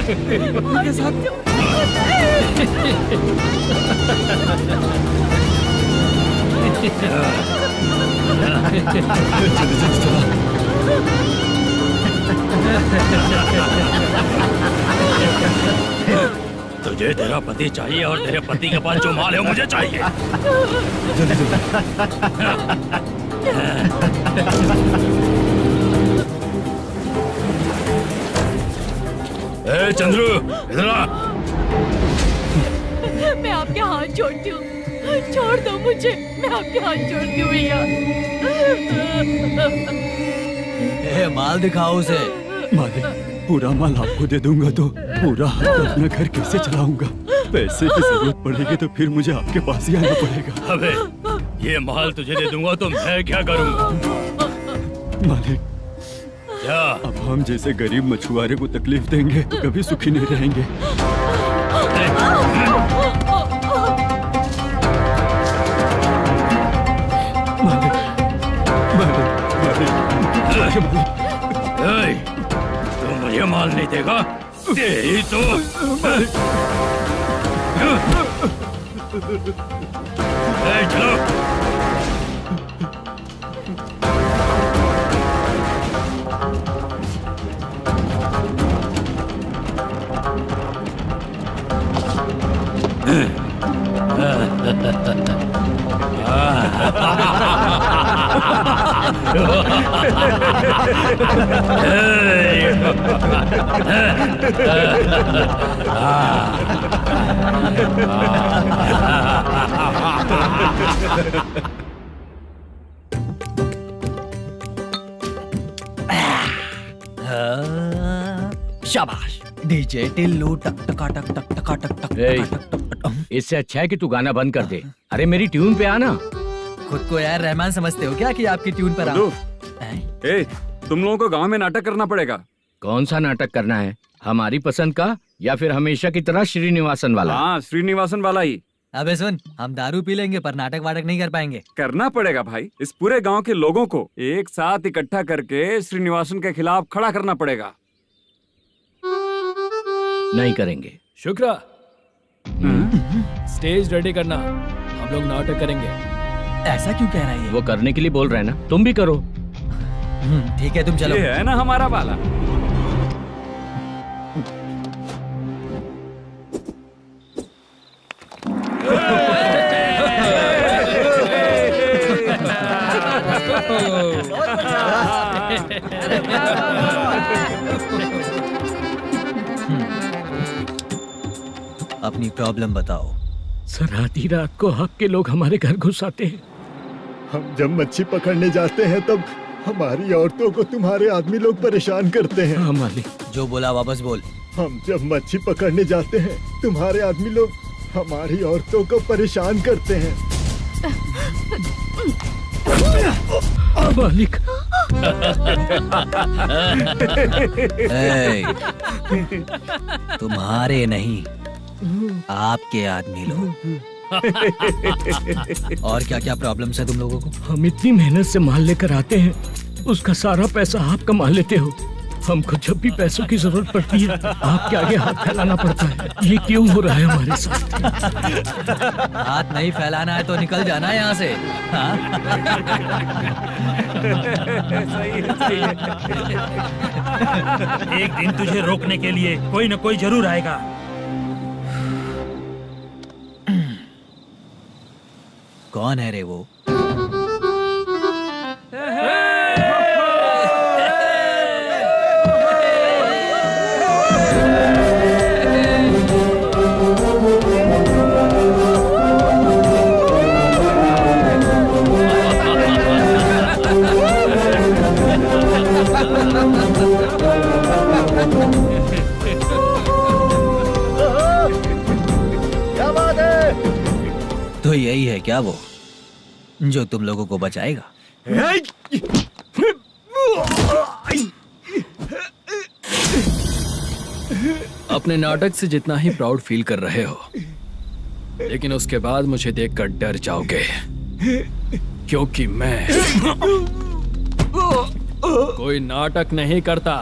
तेरी पत्नी के साथ तुझे तेरा पति चाहिए और तेरे पति के पास जो माल है वो मुझे चाहिए। ए चंद्रू, इधर आ। मैं आपके हाथ जोड़ती हूँ, छोड़ दो मुझे, मैं आपके हाथ जोड़ती हूँ भैया। माल दिखाओ उसे। मालिक, पूरा माल आपको दे दूंगा तो पूरा अपना घर कैसे चलाऊंगा? पैसे की जरूरत पड़ेगी तो फिर मुझे आपके पास ही आना पड़ेगा। अबे, ये माल तुझे दे दूंगा तो मैं क्या करूंगा? मालिक, क्या? अब हम जैसे गरीब मछुआरे को तकलीफ देंगे तो कभी सुखी नहीं रहेंगे। मालिक, मालिक, मालिक, तू मुझे माल नहीं देगा? तेरी तो चलो। शाबाश डीजे टिल्लू टक टका टक टक टका टक टक टक टक। इससे अच्छा है कि तू गाना बंद कर दे। अरे मेरी ट्यून पे आना। खुद को यार रहमान समझते हो क्या कि आपकी ट्यून पर आओ? ए, तुम लोगों को गांव में नाटक करना पड़ेगा। कौन सा नाटक करना है? हमारी पसंद का या फिर हमेशा की तरह श्रीनिवासन वाला? हाँ, श्रीनिवासन वाला ही अबे सुन, हम दारू पी लेंगे पर नाटक वाटक नहीं कर पाएंगे। करना पड़ेगा भाई। इस पूरे गांव के लोगों को एक साथ इकट्ठा करके श्रीनिवासन के खिलाफ खड़ा करना पड़ेगा। नहीं करेंगे। शुक्रा, स्टेज रेडी करना, हम लोग नाटक करेंगे। ऐसा क्यों कह रहा है ये? वो करने के लिए बोल रहे हैं ना, तुम भी करो। ठीक है, तुम चलो। ये है ना हमारा वाला। अपनी प्रॉब्लम बताओ। सर, आधी रात को आपके लोग हमारे घर घुस आते हैं। हम जब मच्छी पकड़ने जाते हैं तब हमारी औरतों को तुम्हारे आदमी लोग परेशान करते हैं। हाँ मालिक। जो बोला वापस बोल। हम जब मच्छी पकड़ने जाते हैं तुम्हारे आदमी लोग हमारी औरतों को परेशान करते हैं। मालिक। तुम्हारे नहीं, आपके आदमी लोग। और क्या क्या प्रॉब्लम्स है तुम लोगों को? हम इतनी मेहनत से माल लेकर आते हैं, उसका सारा पैसा आप कमा लेते हो। हमको जब भी पैसों की जरूरत पड़ती है आपके आगे हाथ फैलाना पड़ता है। ये क्यों हो रहा है हमारे साथ? हाथ नहीं फैलाना है तो निकल जाना है यहाँ से। हाँ? एक दिन तुझे रोकने के लिए कोई न कोई जरूर आएगा। कौन है रे वो? क्या बात है? तो यही है क्या वो जो तुम लोगों को बचाएगा? अपने नाटक से जितना ही प्राउड फील कर रहे हो, लेकिन उसके बाद मुझे देखकर डर जाओगे, क्योंकि मैं कोई नाटक नहीं करता,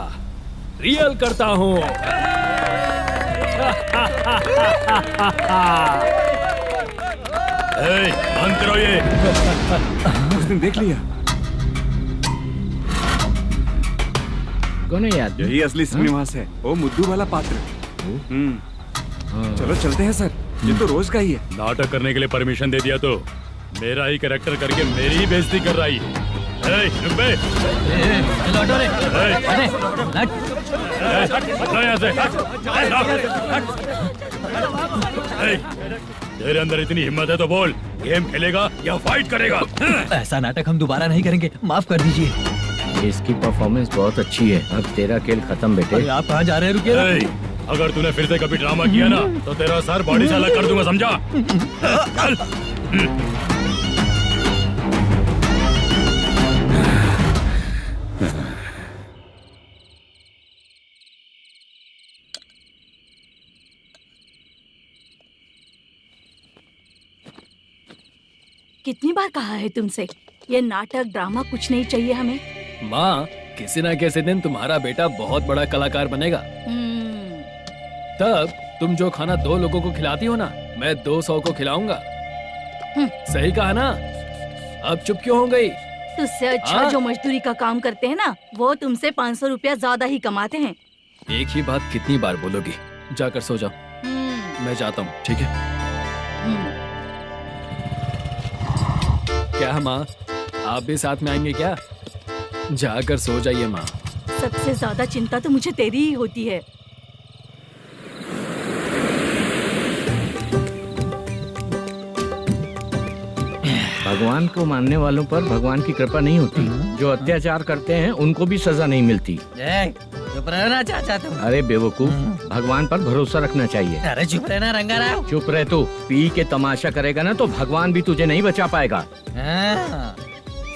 रियल करता हूँ। बंद करो ये। उसने देख लिया। कौन है याद? यही असली श्रीनिवास है, वो मुद्दू वाला पात्र। चलो चलते हैं सर, ये तो रोज का ही है। नाटक करने के लिए परमिशन दे दिया तो मेरा ही कैरेक्टर करके मेरी ही बेइज्जती कर रही है। रुक बे। लौटो रे। हटो यहाँ से। तेरे अंदर इतनी हिम्मत है तो बोल, गेम खेलेगा या फाइट करेगा? ऐसा नाटक हम दोबारा नहीं करेंगे, माफ कर दीजिए। इसकी परफॉर्मेंस बहुत अच्छी है। अब तेरा खेल खत्म बेटे। अरे आप कहाँ जा रहे हैं? रुकिए ना। अगर तूने फिर से कभी ड्रामा किया ना तो तेरा सर बॉडी से अलग कर दूंगा, समझा? चल। कितनी बार कहा है तुमसे, ये नाटक ड्रामा कुछ नहीं चाहिए हमें। माँ, किसी ना किसी दिन तुम्हारा बेटा बहुत बड़ा कलाकार बनेगा। तब तुम जो खाना 2 लोगों को खिलाती हो ना, मैं 200 को खिलाऊंगा। सही कहा ना? अब चुप क्यों हो गई? तुझसे अच्छा जो मजदूरी का काम करते हैं ना, वो तुमसे 500 रुपया ज्यादा ही कमाते हैं। एक ही बात कितनी बार बोलोगी? जाकर सो जाओ। मैं जाता हूँ, ठीक है? क्या माँ, आप भी साथ में आएंगे क्या? जाकर सो जाइए माँ। सबसे ज्यादा चिंता तो मुझे तेरी ही होती है। भगवान को मानने वालों पर भगवान की कृपा नहीं होती। जो अत्याचार करते हैं उनको भी सजा नहीं मिलती। चुप रहना चाचा तुम। अरे बेवकूफ, भगवान पर भरोसा रखना चाहिए। अरे चुप रहना रंगा राव। चुप रह तू। पी के तमाशा करेगा ना तो भगवान भी तुझे नहीं बचा पाएगा।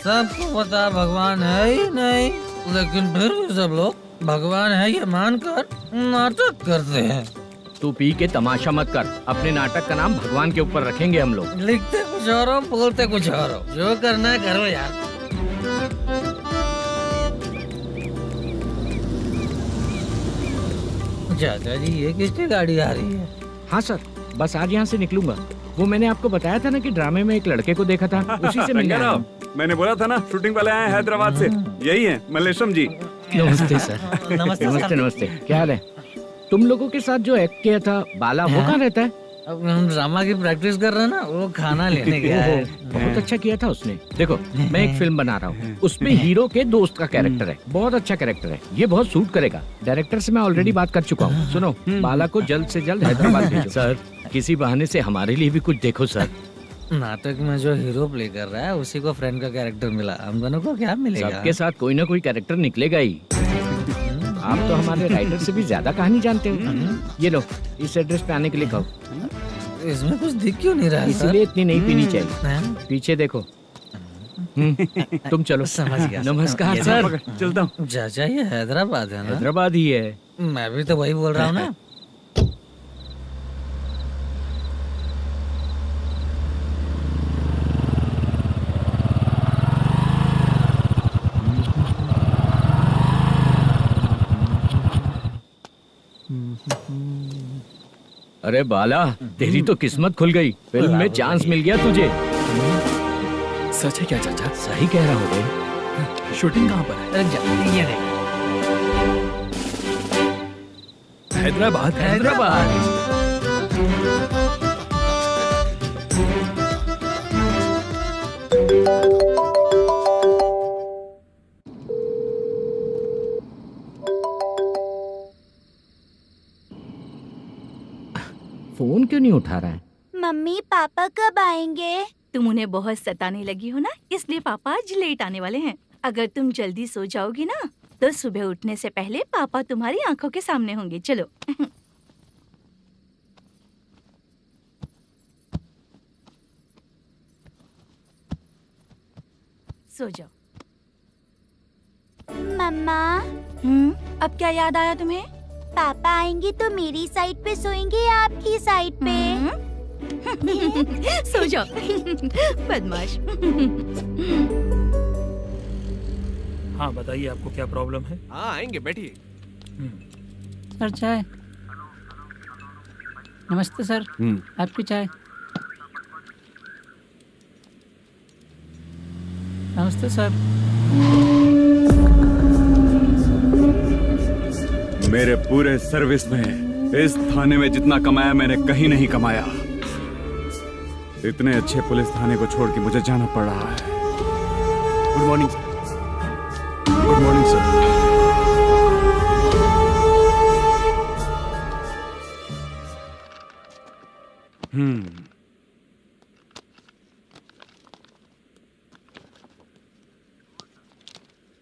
सबको पता भगवान है ही नहीं, लेकिन फिर भी सब लोग भगवान है ये मानकर नाटक करते हैं। तू पी के तमाशा मत कर। अपने नाटक का नाम भगवान के ऊपर रखेंगे हम लोग। लिखते कुछ और हो, बोलते कुछ और हो, जो करना है करो यार। चाचा जी, ये किसकी गाड़ी आ रही है? हाँ सर, बस आज यहाँ से निकलूंगा। वो मैंने आपको बताया था ना कि ड्रामे में एक लड़के को देखा था, उसी से मिलने आया हूँ। मैंने बोला था ना, शूटिंग वाले आए हैं हैदराबाद से। यही है मल्लेश्वरम जी। नमस्ते सर। नमस्ते नमस्ते नमस्ते। क्या हाल है? तुम लोगों के साथ जो एक्ट किया था बाला, वो कहाँ रहता है? अब हम ड्रामा की प्रैक्टिस कर रहे हैं ना, वो खाना लेने गया है। बहुत अच्छा किया था उसने। देखो, मैं एक फिल्म बना रहा हूँ, उसमें हीरो के दोस्त का कैरेक्टर है। बहुत अच्छा कैरेक्टर है, ये बहुत सूट करेगा। डायरेक्टर से मैं ऑलरेडी बात कर चुका हूँ। सुनो, बाला को जल्द से जल्द हैदराबाद भेजो। सर, किसी बहाने से हमारे लिए भी कुछ देखो सर। नाटक में जो हीरो प्ले कर रहा है उसी को फ्रेंड का कैरेक्टर मिला, हम दोनों को क्या मिलेगा? सबके साथ कोई ना कोई कैरेक्टर निकलेगा ही। आप तो हमारे राइटर से भी ज्यादा कहानी जानते हो। ये लो, इस एड्रेस पे आने के लिए कहो। इसमें कुछ दिख क्यों नहीं रहा? इसलिए इतनी नहीं पीनी चाहिए। पीछे देखो। तुम चलो। समझ गया। नमस्कार सर। चलता हूँ। चाचा, ये हैदराबाद है ना? हैदराबाद ही है। मैं भी तो वही बोल रहा हूँ ना। अरे बाला, तेरी तो किस्मत खुल गई। फिल्म में चांस मिल गया तुझे। सच है क्या चाचा? सही कह रहा हो भाई। शूटिंग कहाँ पर है? ये देख। हैदराबाद। हैदराबाद। फोन क्यों नहीं उठा रहा है? मम्मी पापा कब आएंगे? तुम उन्हें बहुत सताने लगी हो ना, इसलिए पापा आज लेट आने वाले हैं। अगर तुम जल्दी सो जाओगी ना तो सुबह उठने से पहले पापा तुम्हारी आंखों के सामने होंगे। चलो। सो जाओ। मम्मा, अब क्या याद आया तुम्हें? पापा आएंगे तो मेरी साइड पे सोएंगे या आपकी साइड पे? सो जाओ। बदमाश। हाँ बताइए, आपको क्या प्रॉब्लम है? हाँ आएंगे, बैठिए। सर चाय। नमस्ते सर, आपकी चाय। नमस्ते सर। मेरे पूरे सर्विस में इस थाने में जितना कमाया मैंने कहीं नहीं कमाया। इतने अच्छे पुलिस थाने को छोड़ के मुझे जाना पड़ रहा है। Good morning sir. Good morning sir.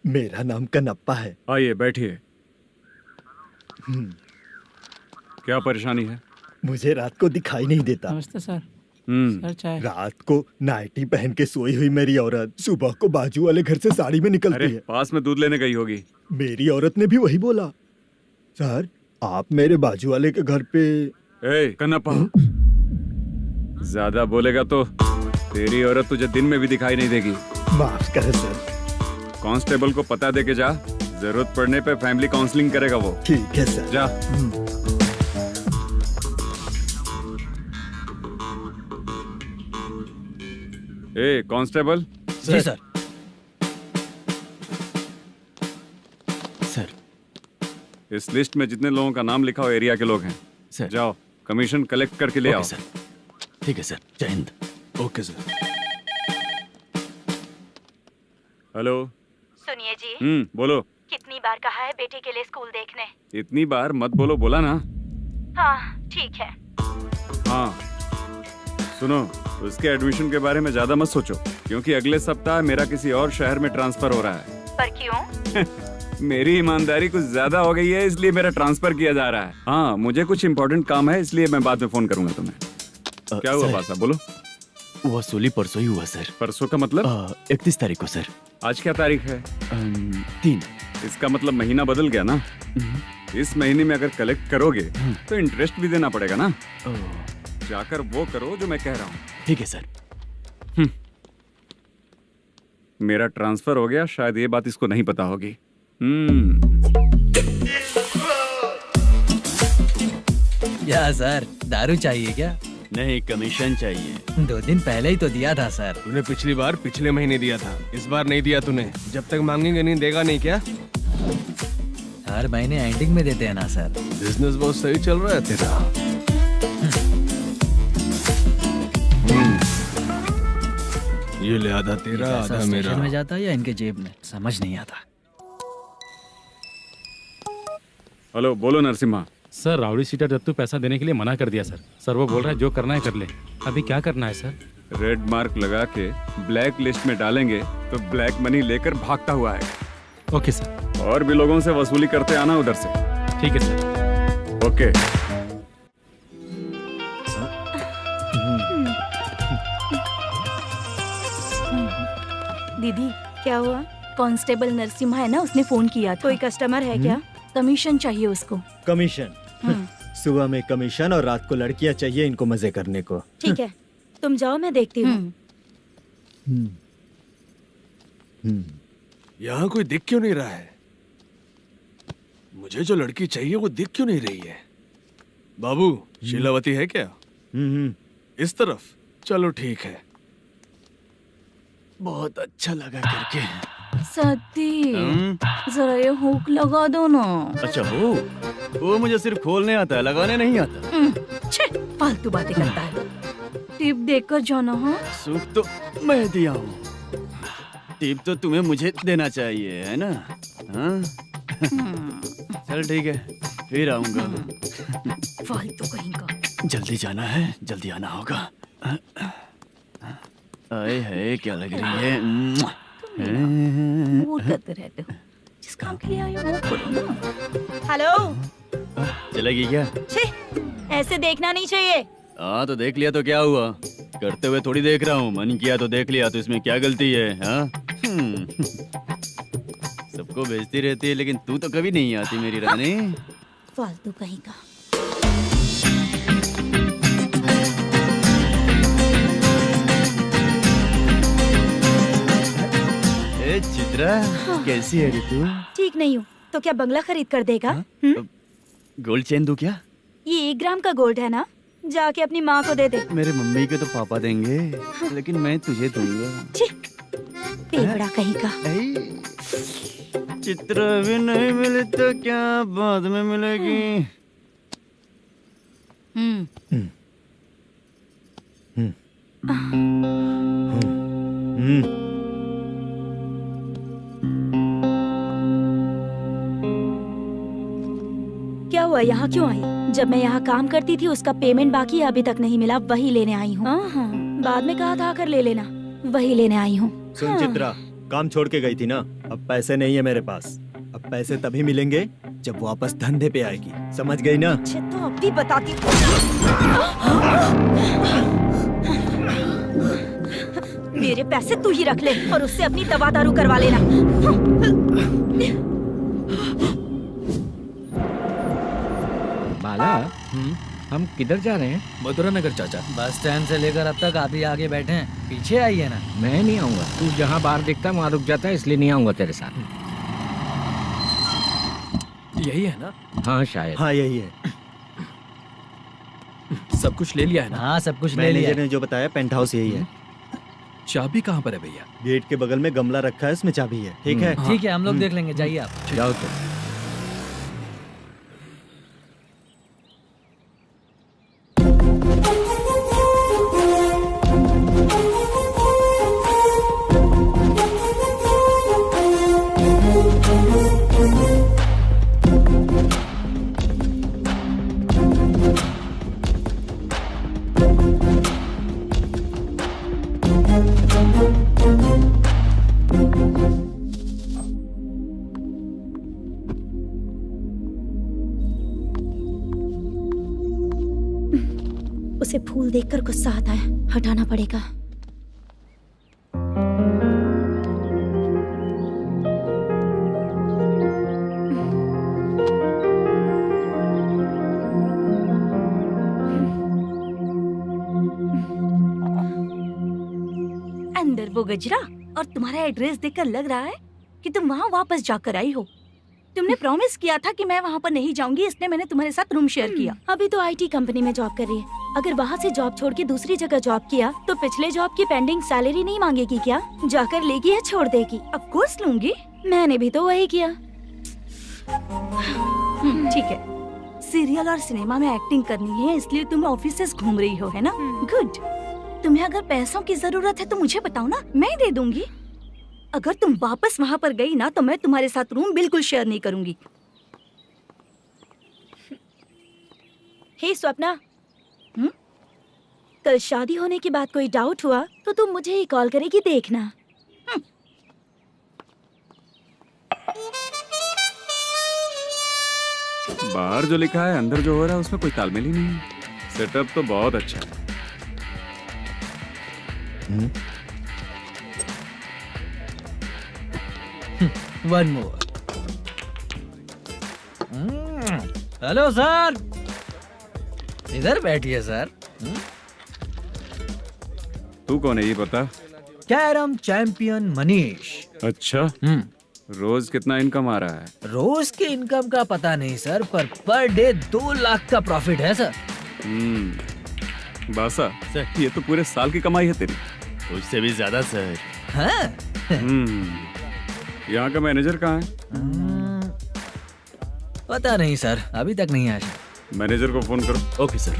मेरा नाम कनप्पा है। आइए बैठिए। क्या परेशानी है? मुझे रात को दिखाई नहीं देता। नमस्ते सर। सर चाय। रात को नाइटी पहन के सोई हुई मेरी औरत सुबह को बाजू वाले घर से साड़ी में निकलती अरे है। पास में दूध लेने गई होगी। मेरी औरत ने भी वही बोला। सर, आप मेरे बाजू वाले के घर पे। ए कन्नप्पा, ज्यादा बोलेगा तो तेरी औरत तुझे दिन में भी दिखाई नहीं देगी। माफ करें सर। कांस्टेबल को पता दे के जा, जरूरत पड़ने पे फैमिली काउंसलिंग करेगा वो। ठीक है सर। जा। ए कांस्टेबल। जी सर। सर, इस लिस्ट में जितने लोगों का नाम लिखा हो एरिया के लोग हैं। सर। जाओ कमीशन कलेक्ट करके ले आओ। सर। ठीक है सर। जय हिंद। Okay sir. हेलो। सुनिए जी, बोलो। कितनी बार कहा है बेटे के लिए स्कूल देखने? इतनी बार मत बोलो, बोला ना। हाँ ठीक है। हाँ सुनो, उसके एडमिशन के बारे में ज्यादा मत सोचो, क्योंकि अगले सप्ताह मेरा किसी और शहर में ट्रांसफर हो रहा है। पर क्यों? मेरी ईमानदारी कुछ ज्यादा हो गई है, इसलिए मेरा ट्रांसफर किया जा रहा है। हाँ मुझे कुछ इम्पोर्टेंट काम है, इसलिए मैं बाद में फोन करूंगा तुम्हें। क्या हुआ पासा, बोलो। वसूली परसों ही हुआ सर। परसों का मतलब? 31 तारीख को सर। आज क्या तारीख है? 3। इसका मतलब महीना बदल गया ना। इस महीने में अगर कलेक्ट करोगे तो इंटरेस्ट भी देना पड़ेगा ना। जाकर वो करो जो मैं कह रहा हूँ। ठीक है सर। मेरा ट्रांसफर हो गया, शायद ये बात इसको नहीं पता होगी। क्या सर, दारू चाहिए क्या? नहीं, कमीशन चाहिए। 2 दिन पहले ही तो दिया था सर। तूने पिछली बार पिछले महीने दिया था, इस बार नहीं दिया तूने। जब तक मांगेंगे नहीं देगा नहीं क्या? हर महीने एंडिंग में देते हैं ना सर। बिजनेस बहुत सही चल रहा है तेरा। ये ले आधा तेरा, आधा मेरा। स्टेशन में जाता है या इनके जेब में, समझ नहीं आता। हेलो, बोलो Narasimha. Sir rowdy seater Dattu पैसा देने के लिए मना कर दिया सर। सर वो बोल रहा है जो करना है कर ले। अभी क्या करना है सर? रेड मार्क लगा के ब्लैक लिस्ट में डालेंगे तो ब्लैक मनी लेकर भागता हुआ है। Okay sir. और भी लोगों से वसूली करते आना उधर से। ठीक है सर। ओके। दीदी क्या हुआ? कांस्टेबल नरसिम्हा है ना, उसने फोन किया। कोई कस्टमर है क्या? कमीशन चाहिए उसको। कमीशन? सुबह में कमीशन और रात को लड़कियां चाहिए इनको मजे करने को। ठीक है, तुम जाओ, मैं देखती हूँ। यहाँ कोई दिख क्यों नहीं रहा है? मुझे जो लड़की चाहिए वो दिख क्यों नहीं रही है? बाबू, शीलावती है क्या? इस तरफ? चलो ठीक है। बहुत अच्छा लगा करके। सती, जरा ये हुक लगा दो ना। अच्छा वो मुझे सिर्फ खोलने आता है, लगाने नहीं आता। छे, फालतू बातें करता है। टिप देकर जाना। हाँ सुख तो मैं दिया हूँ, टिप तो तुम्हें मुझे देना चाहिए, है ना? हाँ? चल ठीक है, फिर आऊंगा। फालतू कहीं का। जल्दी जाना है, जल्दी आना होगा। आए है, क्या लग रही है? वो करते रहते हो। जिस काम के लिए आए हो वो करो ना। हेलो, चलेगी क्या? छी, ऐसे देखना नहीं चाहिए। हाँ तो देख लिया तो क्या हुआ? करते हुए थोड़ी देख रहा हूँ, मन किया तो देख लिया, तो इसमें क्या गलती है? हाँ? सबको भेजती रहती है, लेकिन तू तो कभी नहीं आती मेरी रानी। फालतू कहीं का। ए चित्रा, कैसी है रे तू? ठीक नहीं हूँ तो क्या बंगला खरीद कर देगा? गोल्ड चेन दूं क्या? ये 1 ग्राम का गोल्ड है ना? जाके अपनी माँ को दे दे। मेरे मम्मी के तो पापा देंगे, लेकिन मैं तुझे दूंगा। टेबड़ा कहीं का। चित्र भी नहीं मिली तो क्या बाद में मिलेगी। क्या हुआ, यहाँ क्यों आई? जब मैं यहाँ काम करती थी उसका पेमेंट बाकी है, अभी तक नहीं मिला, वही लेने आई हूँ। बाद में कहा था आकर ले लेना, वही लेने आई हूँ। सुन चित्रा, काम छोड़ के गई थी ना, अब पैसे नहीं है मेरे पास। अब पैसे तभी मिलेंगे जब वापस धंधे पे आएगी, समझ गई ना? अच्छा तो अब भी बताती। मेरे पैसे तू ही रख ले और उससे अपनी दवा दारू करवा लेना। बाला, हम किधर जा रहे हैं? मथुरा नगर चाचा। बस स्टैंड से लेकर अब तक आप ही आगे बैठे हैं, पीछे आइए ना। मैं नहीं आऊंगा, तू जहाँ बाहर दिखता वहाँ रुक जाता है, इसलिए नहीं आऊंगा तेरे साथ। यही है ना? हाँ शायद। हाँ यही है। सब कुछ ले लिया है ना? हाँ सब कुछ ले लिया। मैनेजर ने जो बताया पेंट हाउस यही है। चाबी कहाँ पर है भैया? गेट के बगल में गमला रखा है, उसमें चाबी है। ठीक है? ठीक है, हम लोग देख लेंगे, जाइए आप। जाओ तो। उसे फूल देखकर गुस्सा आता है, हटाना पड़ेगा। अंदर वो गजरा और तुम्हारा एड्रेस देखकर लग रहा है कि तुम वहाँ वापस जाकर आई हो। तुमने प्रॉमिस किया था कि मैं वहाँ पर नहीं जाऊंगी, इसलिए मैंने तुम्हारे साथ रूम शेयर किया। अभी तो आईटी कंपनी में जॉब कर रही है। अगर वहाँ से जॉब छोड़ के दूसरी जगह जॉब किया तो पिछले जॉब की पेंडिंग सैलरी नहीं मांगेगी क्या? जाकर लेगी या छोड़ देगी? ऑफ कोर्स लूंगी। मैंने भी तो वही किया। ठीक है, सीरियल और सिनेमा में एक्टिंग करनी है, इसलिए तुम ऑफिसेस घूम रही हो, है ना? गुड। तुम्हें अगर पैसों की जरूरत है तो मुझे बताओ ना, मैं दे दूंगी। अगर तुम वापस वहाँ पर गई ना तो मैं तुम्हारे साथ रूम बिल्कुल शेयर नहीं करूंगी। हे स्वप्ना, कल शादी होने की बात कोई डाउट हुआ तो तुम मुझे ही कॉल करेगी, देखना। बाहर जो लिखा है अंदर जो हो रहा है उसमें कोई तालमेल ही नहीं है। सेटअप तो बहुत अच्छा है। One more. हेलो सर, इधर बैठिए सर। तू कौन है ये बता? Carrom champion Manish. अच्छा, रोज कितना इनकम आ रहा है? रोज के इनकम का पता नहीं सर, पर डे 2 लाख का प्रॉफिट है सर। बासा, ये तो पूरे साल की कमाई है तेरी। उससे भी ज्यादा सर। हाँ? यहाँ का मैनेजर कहाँ है? पता नहीं सर, अभी तक नहीं आया। मैनेजर को फोन करो। Okay sir.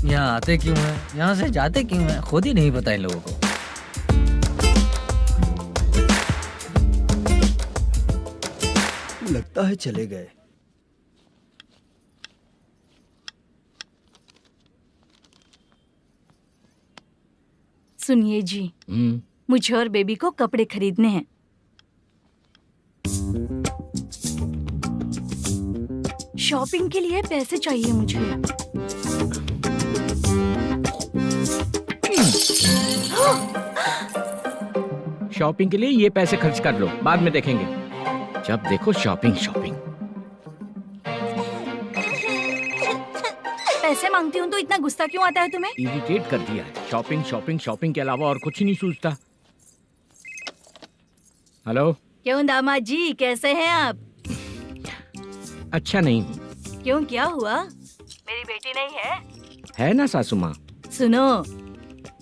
यहाँ आते क्यों हैं, यहाँ से जाते क्यों हैं, खुद ही नहीं पता इन लोगों को। लगता है चले गए। सुनिए जी, मुझे और बेबी को कपड़े खरीदने हैं। शॉपिंग के लिए पैसे चाहिए मुझे। शॉपिंग के लिए ये पैसे खर्च कर लो, बाद में देखेंगे। जब देखो शॉपिंग शॉपिंग। पैसे मांगती हूँ तो इतना गुस्सा क्यों आता है तुम्हें? इरिटेट कर दिया है। शॉपिंग शॉपिंग शॉपिंग के अलावा और कुछ ही नहीं सूझता। हेलो, क्यों दामाद जी, कैसे हैं आप? अच्छा नहीं। क्यों, क्या हुआ? मेरी बेटी नहीं है? है ना सासू माँ। सुनो,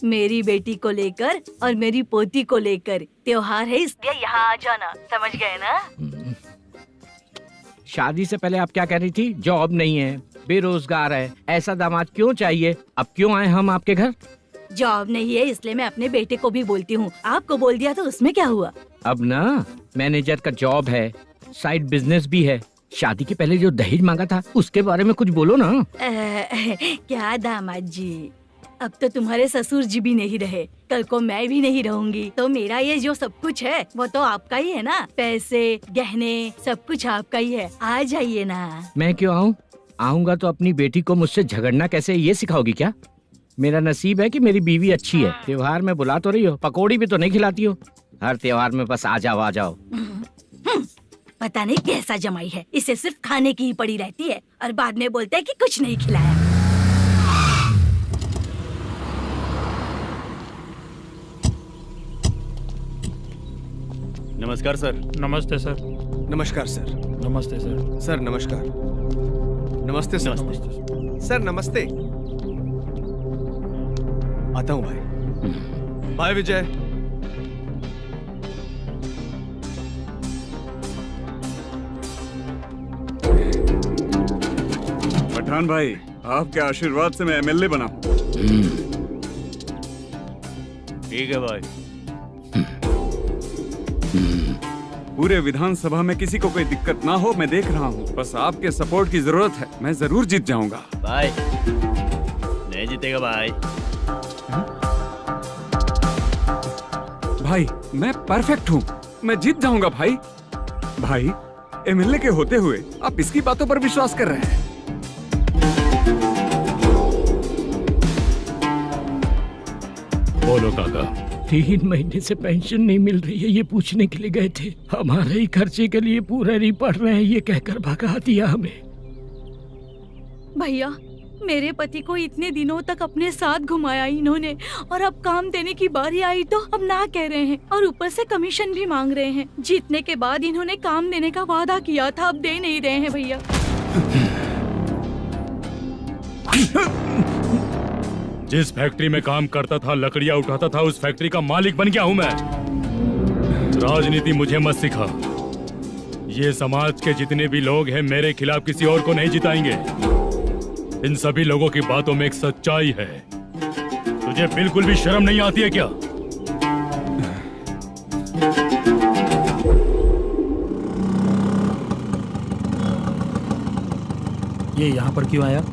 मेरी बेटी को लेकर और मेरी पोती को लेकर त्योहार है, इसलिए यहाँ आ जाना, समझ गए ना? शादी से पहले आप क्या कह रही थी? जॉब नहीं है, बेरोजगार है, ऐसा दामाद क्यों चाहिए? अब क्यों आए हम आपके घर? जॉब नहीं है इसलिए मैं अपने बेटे को भी बोलती हूँ, आपको बोल दिया तो उसमें क्या हुआ? अब ना मैनेजर का जॉब है, साइड बिजनेस भी है। शादी के पहले जो दहेज मांगा था उसके बारे में कुछ बोलो ना। क्या दामाद जी, अब तो तुम्हारे ससुर जी भी नहीं रहे, कल को मैं भी नहीं रहूंगी, तो मेरा ये जो सब कुछ है वो तो आपका ही है ना। पैसे, गहने, सब कुछ आपका ही है। आ जाइए ना। मैं क्यों आऊँ? आऊंगा तो अपनी बेटी को मुझसे झगड़ना कैसे ये सिखाओगी क्या? मेरा नसीब है कि मेरी बीवी अच्छी है। त्योहार में बुला तो रही हो, पकौड़ी भी तो नहीं खिलाती हो। हर त्योहार में बस आ जाओ आ जाओ। पता नहीं कैसा जमाई है, इसे सिर्फ खाने की ही पड़ी रहती है और बाद में बोलते हैं कि कुछ नहीं खिलाया। नमस्कार सर। नमस्ते सर। नमस्कार सर। नमस्ते सर। सर नमस्कार। नमस्ते सर। सर नमस्ते। आता हूँ भाई। बाय विजय। पठान भाई, आपके आशीर्वाद से मैं एमएलए बना हूँ। ठीक है भाई। पूरे विधानसभा में किसी को कोई दिक्कत ना हो, मैं देख रहा हूँ। बस आपके सपोर्ट की जरूरत है, मैं जरूर जीत जाऊंगा। भाई नहीं जीतेगा भाई। भाई मैं परफेक्ट हूँ, मैं जीत जाऊंगा भाई। भाई एमएलए के होते हुए आप इसकी बातों पर विश्वास कर रहे हैं। बोलो काका। 3 महीने से पेंशन नहीं मिल रही है, ये पूछने के लिए गए थे। हमारे ही खर्चे के लिए पूरा नहीं पड़ रहे हैं, ये कहकर भगा दिया हमें। भैया, मेरे पति को इतने दिनों तक अपने साथ घुमाया इन्होंने, और अब काम देने की बारी आई तो अब ना कह रहे हैं और ऊपर से कमीशन भी मांग रहे हैं। जीतने के बाद इन्होंने काम देने का वादा किया था, अब दे नहीं रहे हैं भैया। जिस फैक्ट्री में काम करता था, लकड़ियां उठाता था, उस फैक्ट्री का मालिक बन गया हूं मैं। राजनीति मुझे मत सिखा। ये समाज के जितने भी लोग हैं मेरे खिलाफ किसी और को नहीं जिताएंगे। इन सभी लोगों की बातों में एक सच्चाई है। तुझे बिल्कुल भी शर्म नहीं आती है क्या? ये यहाँ पर क्यों आया?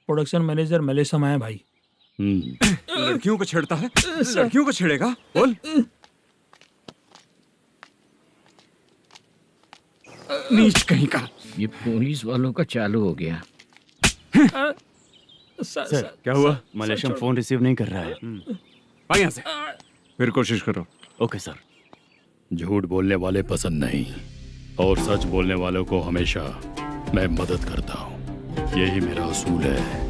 प्रोडक्शन मैनेजर मलेशम आया भाई। लड़कियों को छेड़ता है, लड़कियों को छेड़ेगा? बोल। नीच कहीं का। ये पुलिस वालों का चालू हो गया। सर क्या हुआ? मलेशियन फोन रिसीव नहीं कर रहा है। आ यहाँ से, फिर कोशिश करो। Okay sir. झूठ बोलने वाले पसंद नहीं, और सच बोलने वालों को हमेशा मैं मदद करता हूँ। यही मेरा असूल है।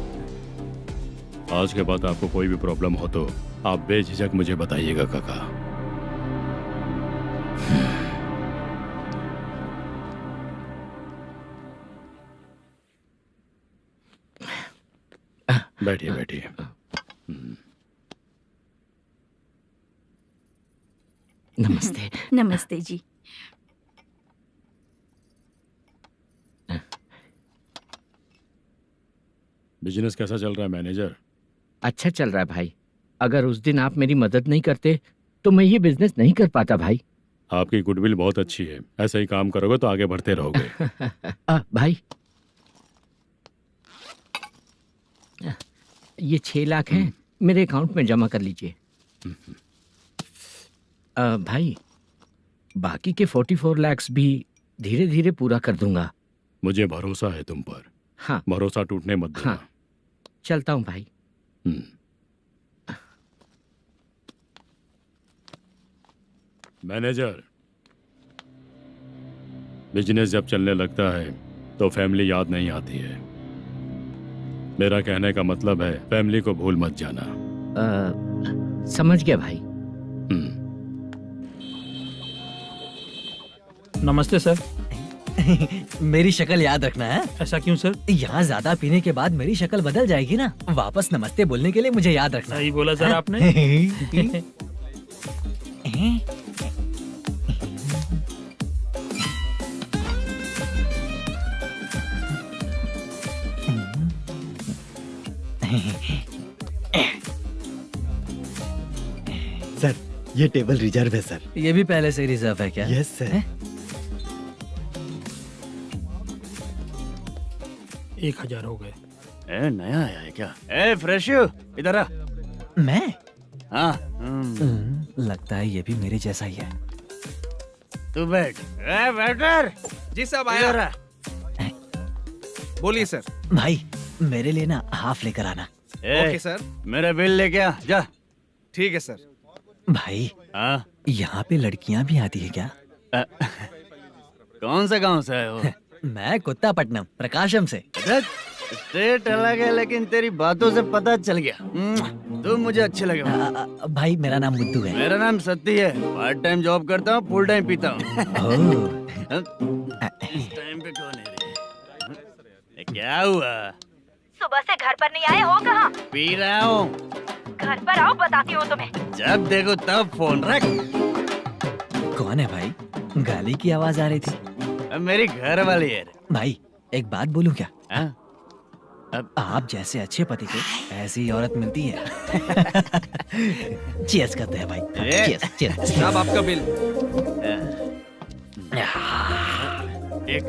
आज के बाद आपको कोई भी प्रॉब्लम हो तो आप बेझिझक मुझे बताइएगा काका। बैठिए बैठिए। नमस्ते। नमस्ते जी। बिजनेस कैसा चल रहा है मैनेजर? अच्छा चल रहा है भाई। अगर उस दिन आप मेरी मदद नहीं करते तो मैं ये बिजनेस नहीं कर पाता भाई। आपकी गुडविल बहुत अच्छी है, ऐसा ही काम करोगे तो आगे बढ़ते रहोगे। भाई ये 6 लाख हैं, मेरे अकाउंट में जमा कर लीजिए। भाई बाकी के 44 लाख भी धीरे धीरे पूरा कर दूंगा। मुझे भरोसा है तुम पर। हाँ। भरोसा टूटने मत देना। हाँ। चलता हूँ भाई। मैनेजर, बिजनेस जब चलने लगता है तो फैमिली याद नहीं आती है। मेरा कहने का मतलब है फैमिली को भूल मत जाना। समझ गया भाई। नमस्ते सर। मेरी शक्ल याद रखना है। ऐसा क्यों सर? यहाँ ज्यादा पीने के बाद मेरी शक्ल बदल जाएगी ना। वापस नमस्ते बोलने के लिए मुझे याद रखना। सही बोला सर आपने। सर ये टेबल रिजर्व है सर। ये भी पहले से रिजर्व है क्या? Yes sir. 1000 हो गए। ए नया आया है क्या? ए फ्रेश इधर आ। मैं? हाँ लगता है ये भी मेरे जैसा ही है। तू बैठ। ए वेटर। जी साहब इधर आया। आ। बोलिए सर। भाई मेरे लिए ना हाफ लेकर आना। Okay sir. मेरा बिल लेके आ जा। ठीक है सर। भाई हाँ यहाँ पे लड़कियाँ भी आती है क्या? कौन सा गांव से आए हो? मैं कुत्तापट्टनम प्रकाशम से। स्टेट अलग है लेकिन तेरी बातों से पता चल गया। तू मुझे अच्छे लगे। भाई मेरा नाम मुद्दू है। मेरा नाम सत्ती है। पार्ट टाइम जॉब करता हूँ, फुल टाइम पीता हूँ। इस टाइम पे कौन है रे? क्या हुआ? सुबह से घर पर नहीं आए हो? कहाँ? पी रहा हूँ। घर पर आओ, बताती हूँ तुम्हें। जब देखो तब फोन रख। कौन है भाई? गाली की आवाज आ रही थी। मेरी घर वाली है। भाई एक बात बोलूं क्या? अब आप जैसे अच्छे पति को ऐसी औरत मिलती है। चीयर्स करते हैं भाई। Cheers cheers. साहब आपका बिल। एक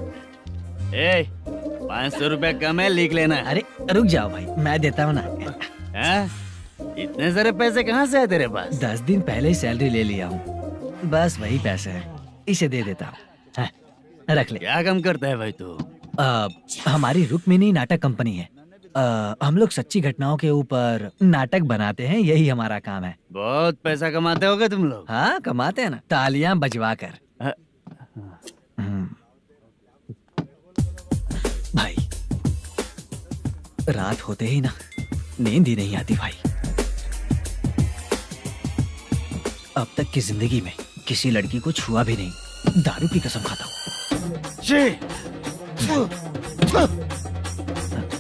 500 रुपया कम है, लिख लेना। अरे रुक जाओ भाई, मैं देता हूँ ना। इतने सारे पैसे कहाँ से है तेरे पास? 10 दिन पहले ही सैलरी ले लिया हूँ। बस वही पैसे हैं, इसे दे देता हूँ। रख ले। क्या काम करता है भाई तू? हमारी रुक्मिनी नाटक कंपनी है। हम लोग सच्ची घटनाओं के ऊपर नाटक बनाते हैं, यही हमारा काम है। बहुत पैसा कमाते होगे तुम लोग। हाँ कमाते हैं ना, तालियां बजवा कर। भाई रात होते ही ना नींद ही नहीं आती भाई। अब तक की जिंदगी में किसी लड़की को छुआ भी नहीं, दारू की कसम खाता हूँ।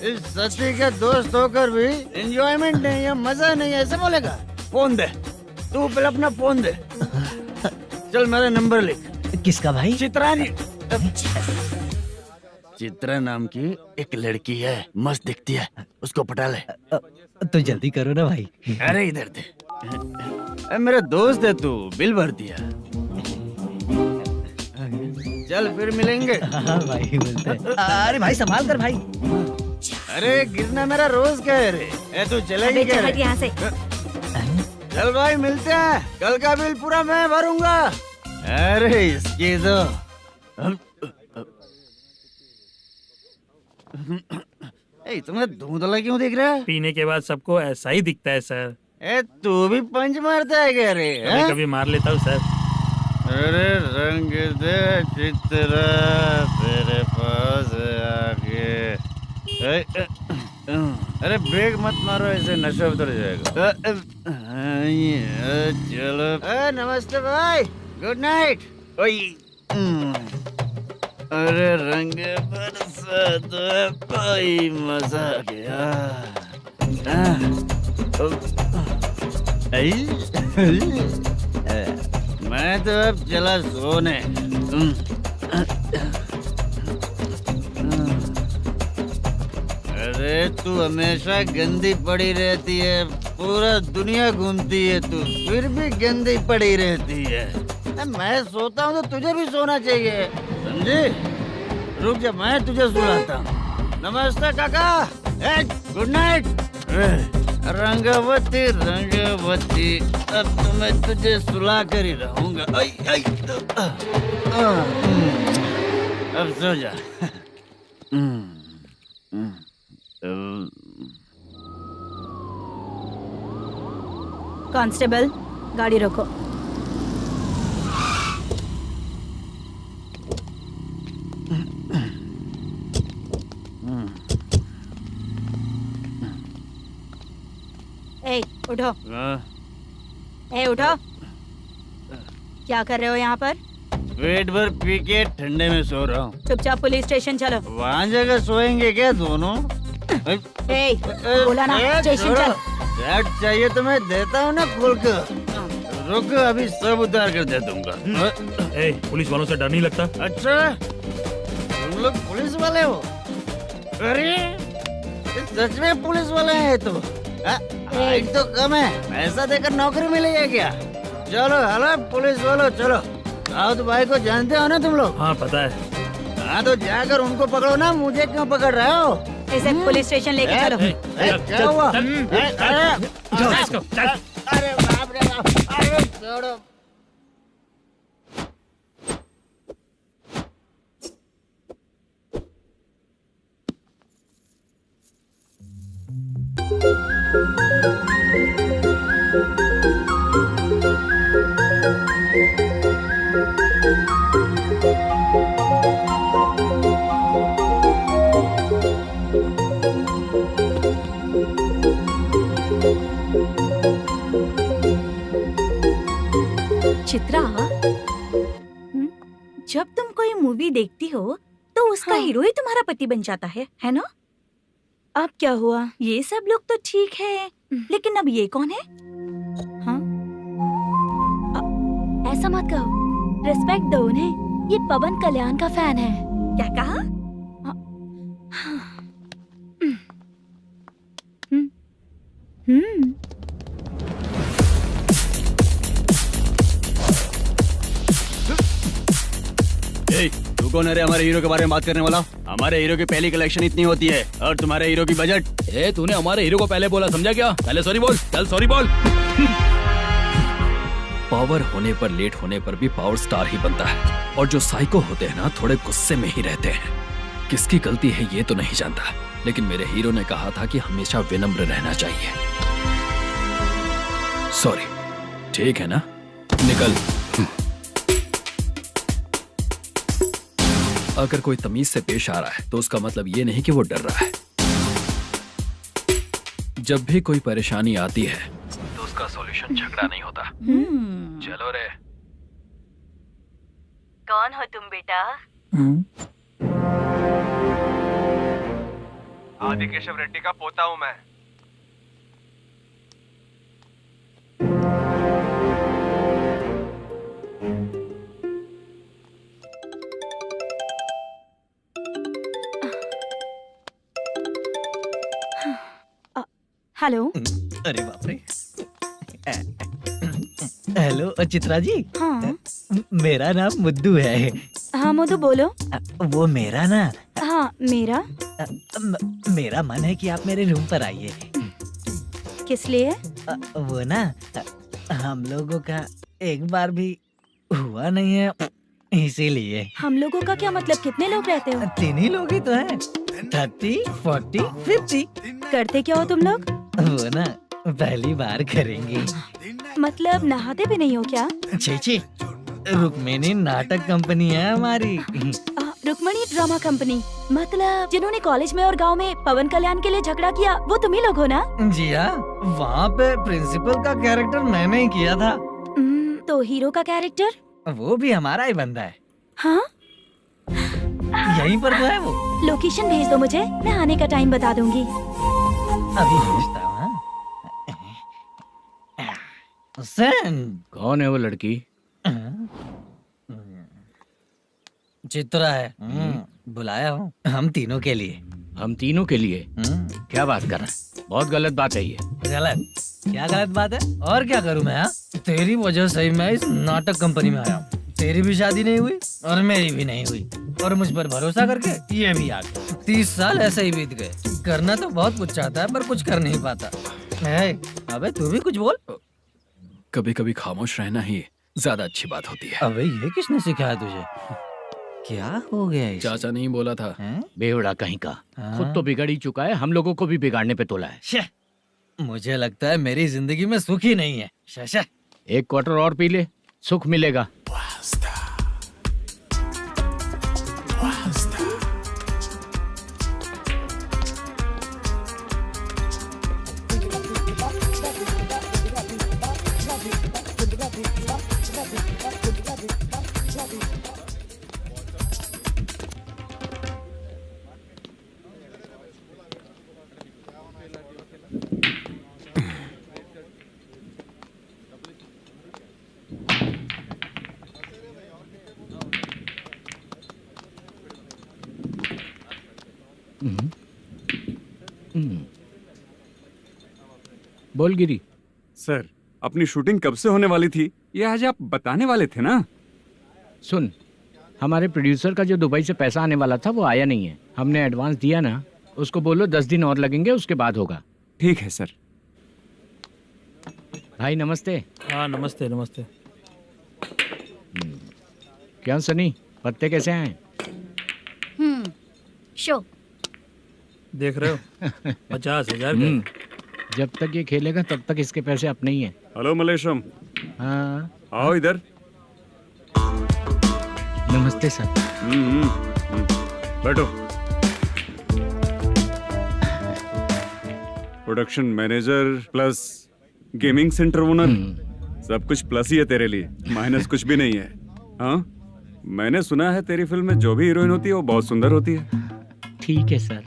इस सच्ची का दोस्त होकर भी एंजॉयमेंट नहीं है, मजा नहीं है, ऐसे बोलेगा? फोन दे, तू पहले अपना फोन दे। चल मेरा नंबर लिख। किसका भाई? चित्रानी। चित्रा नाम की एक लड़की है, मस्त दिखती है, उसको पटा ले। तो जल्दी करो ना भाई। अरे इधर दे। मेरा दोस्त है तू, बिल भर दिया। चल फिर मिलेंगे। हाँ भाई मिलते हैं। अरे भाई संभाल कर भाई। अरे गिरना मेरा रोज का है रे। तू चलेगी क्या रे? यहाँ से। चल भाई मिलते हैं, कल का बिल पूरा मैं भरूंगा। अरे इसकी तो तुम्हें धुंधला क्यों दिख रहा है? पीने के बाद सबको ऐसा ही दिखता है सर। तू भी पंच मारता है क्या रे? कभी कभी मार लेता हूँ सर। अरे रंग दे चित्रा तेरे पास आके। अरे ब्रेक मत मारो, ऐसे नशा उतर जाएगा। चलो। नमस्ते भाई, गुड नाइट। अरे रंग बरसात भाई, मजा आ गया। मैं तो अब चला सोने। अरे तू हमेशा गंदी पड़ी रहती है, पूरा दुनिया घूमती है तू, फिर भी गंदी पड़ी रहती है। मैं सोता हूँ तो तुझे भी सोना चाहिए, समझे? रुक जा, मैं तुझे सुलाता हूँ। नमस्ते काका, गुड नाइट। रंगवती रंगवती, अब तो मैं तुझे सुला कर ही रहूंगा। अब सो जा। कांस्टेबल गाड़ी रोको। ए उठो। ए उठो। क्या कर रहे हो यहाँ पर? पेट भर पी के ठंडे में सो रहा हूँ। चुपचाप पुलिस स्टेशन चलो। वहाँ जगह सोएंगे क्या दोनों? ए, बोला ना स्टेशन चल। शर्ट चाहिए तो मैं देता हूँ ना खोल कर। रुक अभी सब उतार कर दे दूंगा। ए, पुलिस वालों से डर नहीं लगता? अच्छा तुम लोग पुलिस वाले हो? अरे सच में पुलिस वाले हैं तो? हाइट तो कम है, पैसा देकर नौकरी मिलेगी क्या? चलो हेलो पुलिस वालों चलो। राउत भाई को जानते हो ना तुम लोग? हाँ पता है। हाँ तो जाकर उनको पकड़ो ना, मुझे क्यों पकड़ रहे हो? इसे पुलिस स्टेशन लेके चलो। क्या हुआ? चल। अरे बाप रे बाप, अरे छोड़ो। चित्रा, जब तुम कोई मूवी देखती हो तो उसका हीरो ही तुम्हारा पति बन जाता है ना? अब क्या हुआ? ये सब लोग तो ठीक है, लेकिन अब ये कौन है? हाँ? ऐसा मत कहो, रिस्पेक्ट दो उन्हें। ये पवन कल्याण का फैन है। क्या कहा? तू कौन है रे हमारे हीरो के बारे में बात करने वाला? हमारे हीरो की पहली कलेक्शन इतनी होती है और तुम्हारे हीरो की बजट। तूने हमारे हीरो को पहले बोला, समझा क्या? पहले सॉरी बोल, चल सॉरी बोल। पावर होने पर लेट होने पर भी पावर स्टार ही बनता है। और जो साइको होते हैं ना, थोड़े गुस्से में ही रहते हैं। किसकी गलती है ये तो नहीं जानता, लेकिन मेरे हीरो ने कहा था कि हमेशा विनम्र रहना चाहिए। सॉरी, ठीक है ना? निकल। अगर कोई तमीज से पेश आ रहा है तो उसका मतलब ये नहीं कि वो डर रहा है। जब भी कोई परेशानी आती है तो उसका सॉल्यूशन झगड़ा नहीं होता। चलो रे। कौन हो तुम बेटा? आदि केशव रेड्डी का पोता हूँ मैं। हेलो। अरे बाप रे। हेलो चित्रा जी। हाँ मेरा नाम मुद्दू है। हाँ मधु बोलो। वो मेरा ना। हाँ मेरा। मेरा मन है कि आप मेरे रूम पर आइए। किस लिए? वो ना हम लोगों का एक बार भी हुआ नहीं है, इसीलिए। हम लोगों का क्या मतलब? कितने लोग रहते हो? 3 ही लोग ही तो हैं। 30, 40, 50। करते क्या हो तुम लोग? वो ना पहली बार करेंगे। मतलब नहाते भी नहीं हो क्या? छी, रुक्मिणी नाटक कंपनी है हमारी। Rukmini drama company? मतलब जिन्होंने कॉलेज में और गांव में पवन कल्याण के लिए झगड़ा किया, वो तुम ही लोग हो ना? जी हाँ, वहाँ पे प्रिंसिपल का कैरेक्टर मैंने ही किया था। तो हीरो का कैरेक्टर? वो भी हमारा ही बंदा है। हाँ? यहीं पर तो है वो। लोकेशन भेज दो मुझे, मैं आने का टाइम बता दूंगी। अभी भेजता हूँ। कौन है वो लड़की? चित्रा है। बुलाया हूँ हम तीनों के लिए। हम तीनों के लिए? क्या बात कर रहा है? बहुत गलत बात है ये। गलत? क्या गलत बात है? और क्या करूँ मैं? तेरी वजह से ही मैं इस नाटक कंपनी में आया हूँ। तेरी भी शादी नहीं हुई और मेरी भी नहीं हुई, और मुझ पर भरोसा करके ये भी आ गया। 30 साल ऐसे ही बीत गए। करना तो बहुत कुछ चाहता है पर कुछ कर नहीं पाता। अबे तू भी कुछ बोल। कभी कभी खामोश रहना ही ज्यादा अच्छी बात होती है। अबे ये किसने सिखाया तुझे? क्या हो गया इसे? चाचा नहीं बोला था। बेवड़ा कहीं का। खुद तो बिगड़ ही चुका है, हम लोगों को भी बिगाड़ने पे तोला है। मुझे लगता है मेरी जिंदगी में सुख ही नहीं है। शशा, 1 क्वार्टर और पी ले, सुख मिलेगा। बोल गिरी। सर, अपनी शूटिंग कब से होने वाली थी ये आज आप बताने वाले थे ना? सुन, हमारे प्रोड्यूसर का जो दुबई से पैसा आने वाला था वो आया नहीं है। हमने एडवांस दिया ना, उसको बोलो 10 दिन और लगेंगे, उसके बाद होगा। ठीक है सर। भाई नमस्ते। हाँ नमस्ते नमस्ते। क्या सनी, पत्ते कैसे आए? शो देख रहे हो 50,000 का। जब तक ये खेलेगा तब तक इसके पैसे अपने ही हैं। हेलो मलेशम, हाँ आओ इधर। नमस्ते सर। बैठो। Production manager plus gaming centre owner, सब कुछ प्लस ही है तेरे लिए, माइनस कुछ भी नहीं है। हाँ, मैंने सुना है तेरी फिल्म में जो भी हीरोइन होती है वो बहुत सुंदर होती है। ठीक है सर।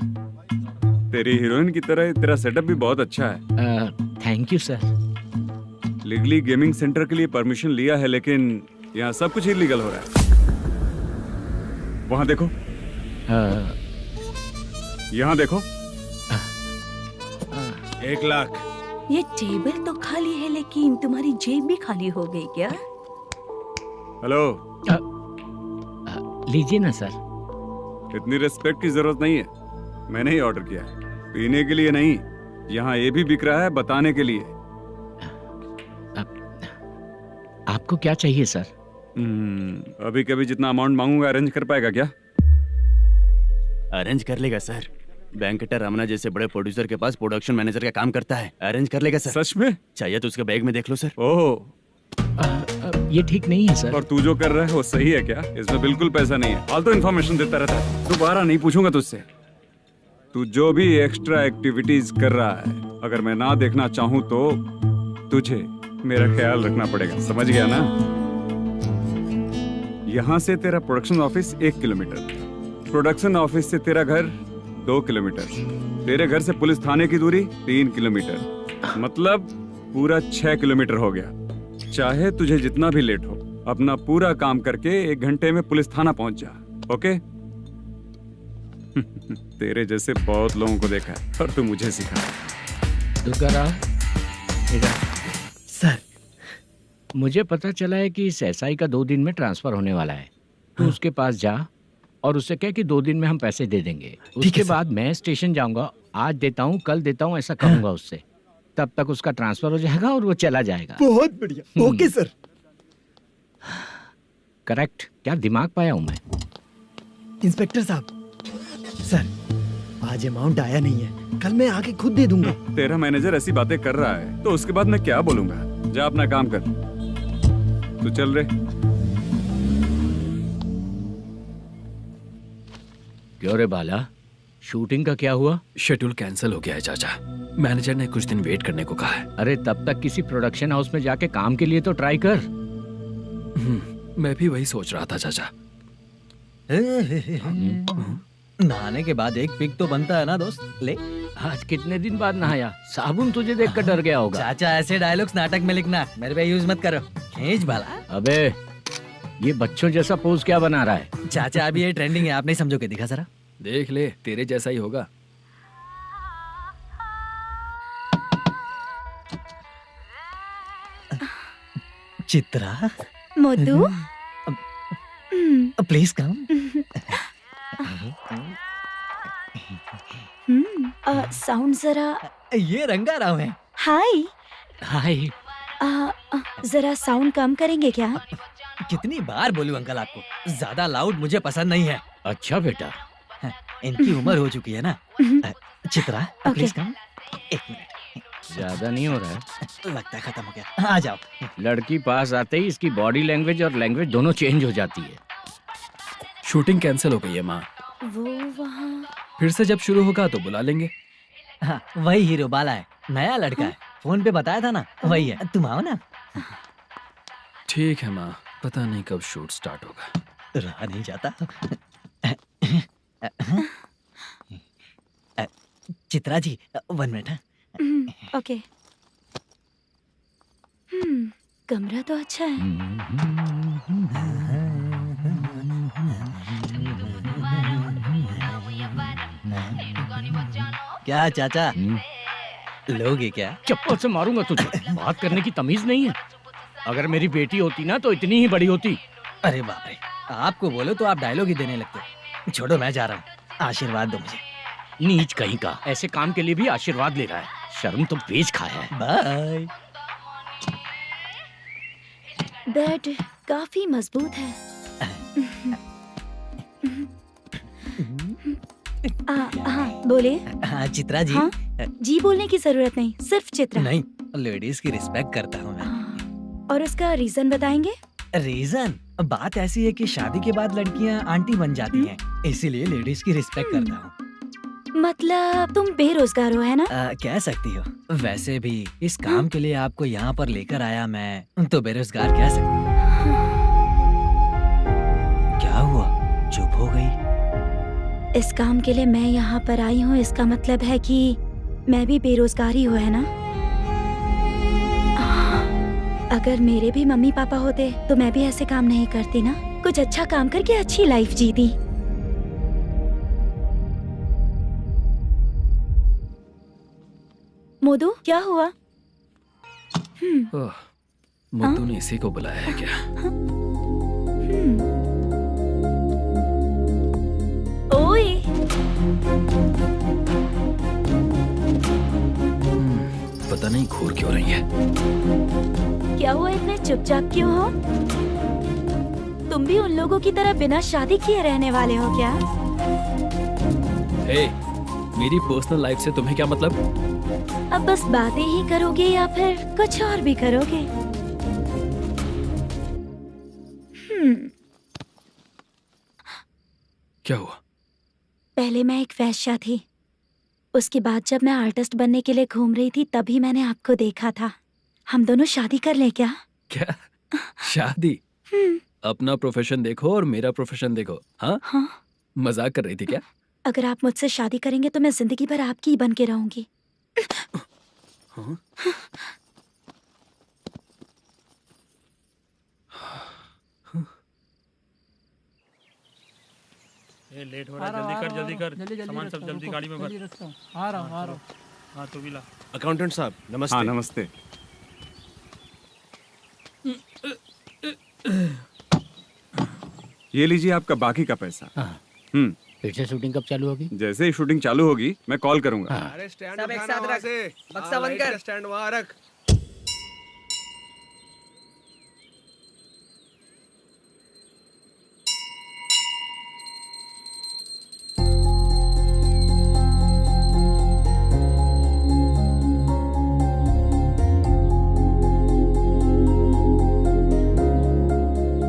तेरी हीरोइन की तरह तेरा सेटअप भी बहुत अच्छा है। Thank you sir. Legally gaming centre के लिए परमिशन लिया है, लेकिन यहाँ सब कुछ इलीगल हो रहा है। वहाँ देखो, यहाँ देखो। 1 लाख। ये टेबल तो खाली है लेकिन तुम्हारी जेब भी खाली हो गई क्या? हेलो, लीजिए ना सर। इतनी रिस्पेक्ट की जरूरत नहीं है, मैंने ही ऑर्डर किया है, पीने के लिए नहीं। यहाँ ये भी बिक रहा है बताने के लिए। आपको क्या चाहिए सर? अभी कभी जितना अमाउंट मांगूंगा अरेंज कर पाएगा क्या? अरेंज कर लेगा सर। वेंकटर रमना जैसे बड़े प्रोड्यूसर के पास प्रोडक्शन मैनेजर का काम करता है, अरेंज कर लेगा सर। सच में? चाहिए तो उसके बैग में देख लो सर। ओह, ये ठीक नहीं है सर। और तू जो कर रहा है वो सही है क्या? इसमें बिल्कुल पैसा नहीं है, फालतू इन्फॉर्मेशन देता रहता है। दोबारा नहीं पूछूंगा तुझसे। तू जो भी एक्स्ट्रा एक्टिविटीज कर रहा है, अगर मैं ना देखना चाहूँ तो तुझे मेरा ख्याल रखना पड़ेगा, समझ गया ना? यहाँ से तेरा production office 1 kilometre, production office से तेरा घर 2 किलोमीटर, तेरे घर से पुलिस थाने की दूरी 3 किलोमीटर, मतलब पूरा 6 किलोमीटर हो गया। चाहे तुझे जितना भी लेट हो, अपना पूरा काम करके 1 घंटे में पुलिस थाना पहुंच जा, ओके? तेरे जैसे बहुत लोगों को देखा है और तू मुझे सिखा। सर, मुझे पता चला है कि इस एसआई का 2 दिन में ट्रांसफर होने वाला है। तो उसके पास जा और उससे कह कि 2 दिन में हम पैसे दे देंगे। उसके बाद मैं स्टेशन जाऊंगा, आज देता हूँ कल देता हूँ ऐसा कहूंगा उससे। तब तक उसका ट्रांसफर हो जाएगा और वो चला जाएगा। बहुत बढ़िया, ओके सर। करेक्ट। क्या दिमाग पाया हूँ मैं। इंस्पेक्टर साहब, सर आज अमाउंट आया नहीं है, कल मैं आके खुद दे दूंगा। तेरा मैनेजर ऐसी बातें कर रहा है तो उसके बाद मैं क्या बोलूंगा? जा अपना काम कर। तू चल रे। क्यों रे बाला, शूटिंग का क्या हुआ? शेड्यूल कैंसिल हो गया है चाचा। मैनेजर ने कुछ दिन वेट करने को कहा है। अरे तब तक किसी प्रोडक्शन हाउस में जाके काम के लिए तो ट्राई कर। मैं भी वही सोच रहा था चाचा। नहाने के बाद एक पिक तो बनता है ना दोस्त। ले, आज कितने दिन बाद नहाया? साबुन तुझे देखकर डर गया होगा। चाचा ऐसे डायलॉग्स नाटक में लिखना, मेरे पे यूज मत करो। खींच बाला। अबे ये बच्चों जैसा पोज क्या बना रहा है? चाचा अभी ये ट्रेंडिंग है, आप नहीं समझोगे। दिखा जरा। देख ले, तेरे जैसा ही होगा। चित्रा, मोटू, प्लीज कम। साउंड जरा। ये रंगाराव है। हाय। हाय। जरा साउंड कम करेंगे क्या? कितनी बार बोलूं अंकल आपको, ज्यादा लाउड मुझे पसंद नहीं है। अच्छा बेटा, इनकी उम्र हो चुकी है ना। Chitra, please come. 1 मिनट। ज्यादा नहीं हो रहा है? लगता है खत्म हो गया। आ जाओ। लड़की पास आते ही इसकी बॉडी लैंग्वेज और लैंग्वेज दोनों चेंज हो जाती है। शूटिंग कैंसिल हो गई है माँ। वो वहाँ। फिर से जब शुरू होगा तो बुला लेंगे। हाँ, वही हीरो बाला है, नया लड़का है। फोन पे बताया था ना, वही है। तुम आओ ना। ठीक है माँ, पता नहीं कब शूट स्टार्ट होगा। रहा नहीं जाता। चित्रा जी 1 मिनट। ओके। कमरा तो अच्छा है। क्या चाचा लोगे क्या? चप्पल से मारूंगा तुझे। बात करने की तमीज नहीं है। अगर मेरी बेटी होती ना तो इतनी ही बड़ी होती। अरे बाप रे, आपको बोलो तो आप डायलॉग ही देने लगते। छोड़ो, मैं जा रहा हूँ, आशीर्वाद दो मुझे। नीच कहीं का, ऐसे काम के लिए भी आशीर्वाद ले रहा है। शर्म तो बेच खाया है। बाय। बेड काफी मजबूत है। हाँ बोले। हाँ चित्रा जी। हाँ? जी बोलने की जरूरत नहीं, सिर्फ चित्रा। नहीं, लेडीज की रिस्पेक्ट करता हूँ मैं। और उसका रीजन बताएंगे? रीजन बात ऐसी है कि शादी के बाद लड़कियाँ आंटी बन जाती हैं, इसीलिए लेडीज की रिस्पेक्ट करता हूँ। मतलब तुम बेरोजगार हो, है ना? कह सकती हो। वैसे भी इस काम के लिए आपको यहाँ पर लेकर आया मैं, तो बेरोजगार कह सकती हूँ। क्या हुआ, चुप हो गई? इस काम के लिए मैं यहाँ पर आई हूँ, इसका मतलब है कि मैं भी बेरोजगार ही हूँ, है ना? अगर मेरे भी मम्मी पापा होते तो मैं भी ऐसे काम नहीं करती ना। कुछ अच्छा काम करके अच्छी लाइफ जीती। मोदू, क्या हुआ? मुद्दू ने इसी को बुलाया है क्या? ओए, पता नहीं घूर क्यों रही है। क्या हुआ, इतने चुपचाप क्यों हो? तुम भी उन लोगों की तरह बिना शादी किए रहने वाले हो क्या? हे, मेरी पर्सनल लाइफ से तुम्हें क्या मतलब? अब बस बातें ही करोगे या फिर कुछ और भी करोगे? क्या हुआ? पहले मैं एक वेश्या थी, उसके बाद जब मैं आर्टिस्ट बनने के लिए घूम रही थी तभी मैंने आपको देखा था। हम दोनों शादी कर ले क्या? क्या शादी? अपना प्रोफेशन देखो और मेरा प्रोफेशन देखो। हाँ? हाँ। मजाक कर रही थी क्या? अगर आप मुझसे शादी करेंगे तो मैं जिंदगी भर आपकी ही बन के रहूंगी। हाँ? ये लेट हो रहा है, जल्दी कर सामान सब जल्दी गाड़ी में भर। आ रहा हूँ। हाँ तो भी ला। अकाउंटेंट साहब नमस्ते। हाँ नमस्ते। ये लीजिए आपका बाकी का पैसा। फिर से शूटिंग कब चालू होगी? जैसे ही शूटिंग चालू होगी मैं कॉल करूंगा। अरे स्टैंड सब एक उठाना साथ वहाँ रख। से। बक्सा बंद कर। स्टैंड वहाँ रख।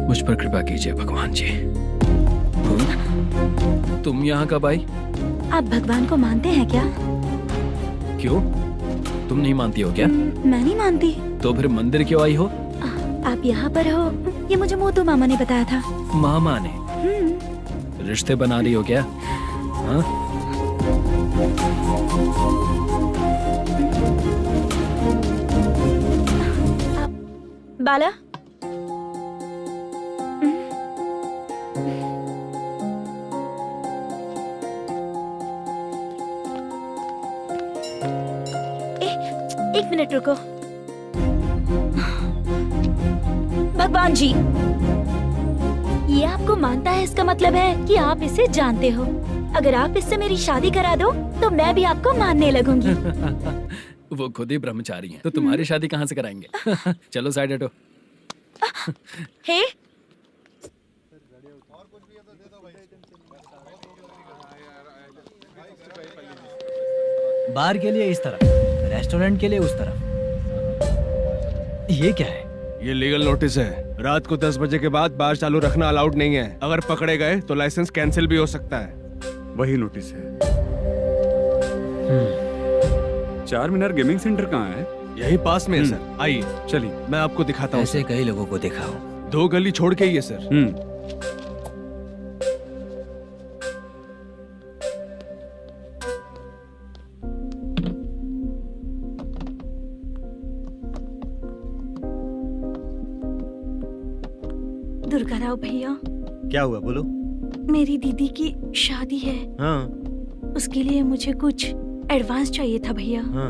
मुझ पर कृपा कीजिए भगवान जी। तुम यहाँ कब आई? आप भगवान को मानते हैं क्या? क्यों? तुम नहीं मानती हो क्या? मैं नहीं मानती। तो फिर मंदिर क्यों आई हो? आप यहाँ पर हो ये मुझे मोदू मामा ने बताया था। मामा ने? रिश्ते बना रही हो क्या? हाँ? बाला, एक मिनट रुको। भगवान जी, ये आपको मानता है, इसका मतलब है कि आप इसे जानते हो। अगर आप इससे मेरी शादी करा दो तो मैं भी आपको मानने लगूंगी। वो खुद ही ब्रह्मचारी हैं, तो तुम्हारी शादी कहाँ से कराएंगे? चलो साइड हटो। हे, बार के लिए इस तरफ, रेस्टोरेंट के लिए उस तरफ। ये क्या है? ये लीगल नोटिस है। रात को 10 बजे के बाद बार चालू रखना अलाउड नहीं है। अगर पकड़े गए तो लाइसेंस कैंसिल भी हो सकता है। वही नोटिस है। चार मीनार गेमिंग सेंटर कहाँ है? यही पास में है सर, आइए चलिए मैं आपको दिखाता हूँ। ऐसे कई लोगों को देखा हूँ। 2 गली छोड़ के ही है सर। दुर्गा राव भैया, क्या हुआ बोलो। मेरी दीदी की शादी है। हाँ उसके लिए मुझे कुछ एडवांस चाहिए था भैया। हाँ।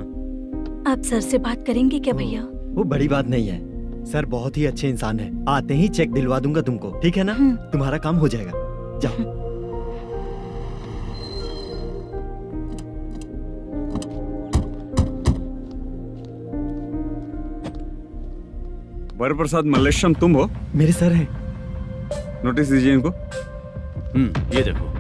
आप सर से बात करेंगे क्या भैया? वो बड़ी बात नहीं है, सर बहुत ही अच्छे इंसान है। आते ही चेक दिलवा दूंगा तुमको, ठीक है ना? तुम्हारा काम हो जाएगा, जाओ। वरप्रसाद मल्लेश्वरम तुम हो? मेरे सर हैं। नोटिस दीजिए इनको। ये देखो।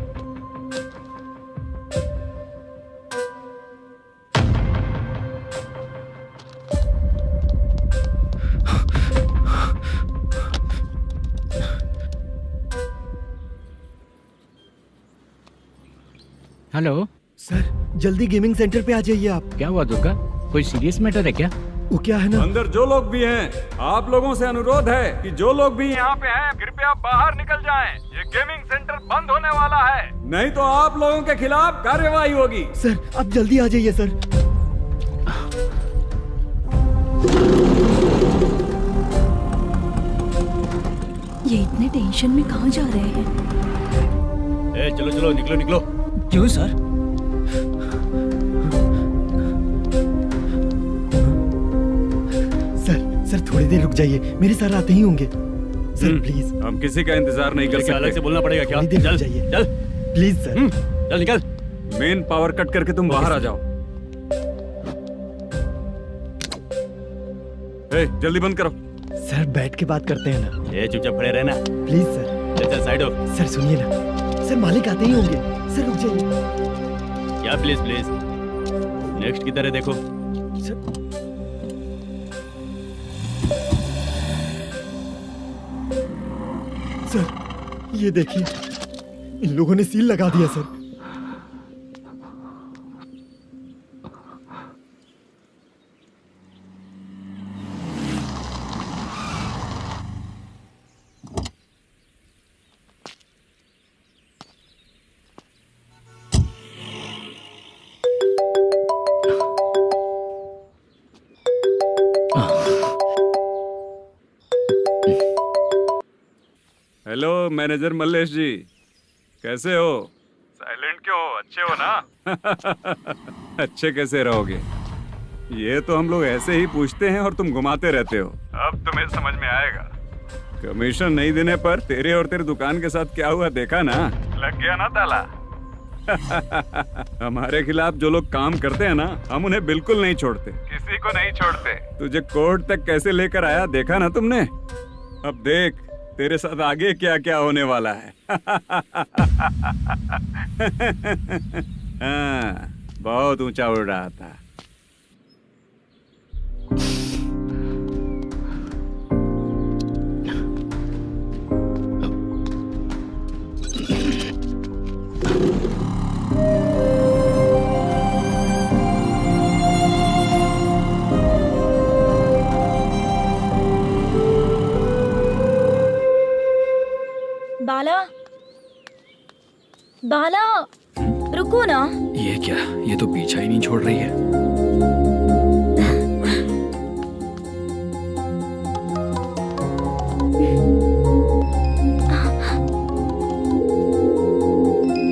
हेलो सर, जल्दी गेमिंग सेंटर पे आ जाइए आप। क्या हुआ दुर्गा? कोई सीरियस मैटर है क्या? वो क्या है ना, अंदर जो लोग भी हैं, आप लोगों से अनुरोध है कि जो लोग भी यहाँ पे हैं, कृपया बाहर निकल जाएं। ये गेमिंग सेंटर बंद होने वाला है, नहीं तो आप लोगों के खिलाफ कार्यवाही होगी। सर आप जल्दी आ जाइए सर। ये इतने टेंशन में कहाँ जा रहे हैं? चलो चलो निकलो निकलो। क्यों सर? सर थोड़ी देर रुक जाइए, मेरे सर आते ही होंगे। Sir please. हम किसी का इंतजार नहीं कर सकते। अलग से बोलना पड़ेगा क्या? थोड़ी देर चल रुक जाइए चल प्लीज सर। चल निकल। मेन पावर कट करके तुम बाहर आ जाओ। जल्दी बंद करो। सर बैठ के बात करते हैं ना। ये चुपचाप खड़े रहना। Please sir. चल चल साइड हो। सर सुनिए ना, सर मालिक आते ही होंगे। सर रुक जाइए। क्या प्लीज प्लीज? नेक्स्ट किधर है देखो। सर ये देखिए, इन लोगों ने सील लगा दिया सर। हेलो मैनेजर मल्लेश जी, कैसे हो? साइलेंट क्यों हो? अच्छे हो ना? अच्छे कैसे रहोगे? ये तो हम लोग ऐसे ही पूछते हैं और तुम घुमाते रहते हो। अब तुम्हें समझ में आएगा। कमीशन नहीं देने पर तेरे और तेरी दुकान के साथ क्या हुआ देखा ना? लग गया ना ताला। हमारे खिलाफ जो लोग काम करते हैं ना, हम उन्हें बिल्कुल नहीं छोड़ते, किसी को नहीं छोड़ते। तुझे कोर्ट तक कैसे लेकर आया देखा ना तुमने? अब देख तेरे साथ आगे क्या क्या होने वाला है। हाँ, बहुत ऊंचा उड़ रहा था। बाला, बाला, रुको ना। ये क्या? ये तो पीछा ही नहीं छोड़ रही है।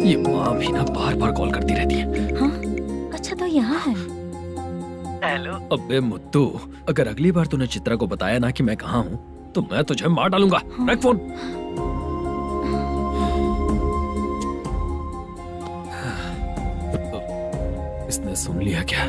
ये माँ भी ना बार बार कॉल करती रहती है। हाँ? अच्छा तो यहाँ है। हेलो। अबे मुत्तू, अगर अगली बार तूने चित्रा को बताया ना कि मैं कहाँ हूँ, तो मैं तुझे मार डालूंगा। रख फोन। इसने सुन लिया क्या?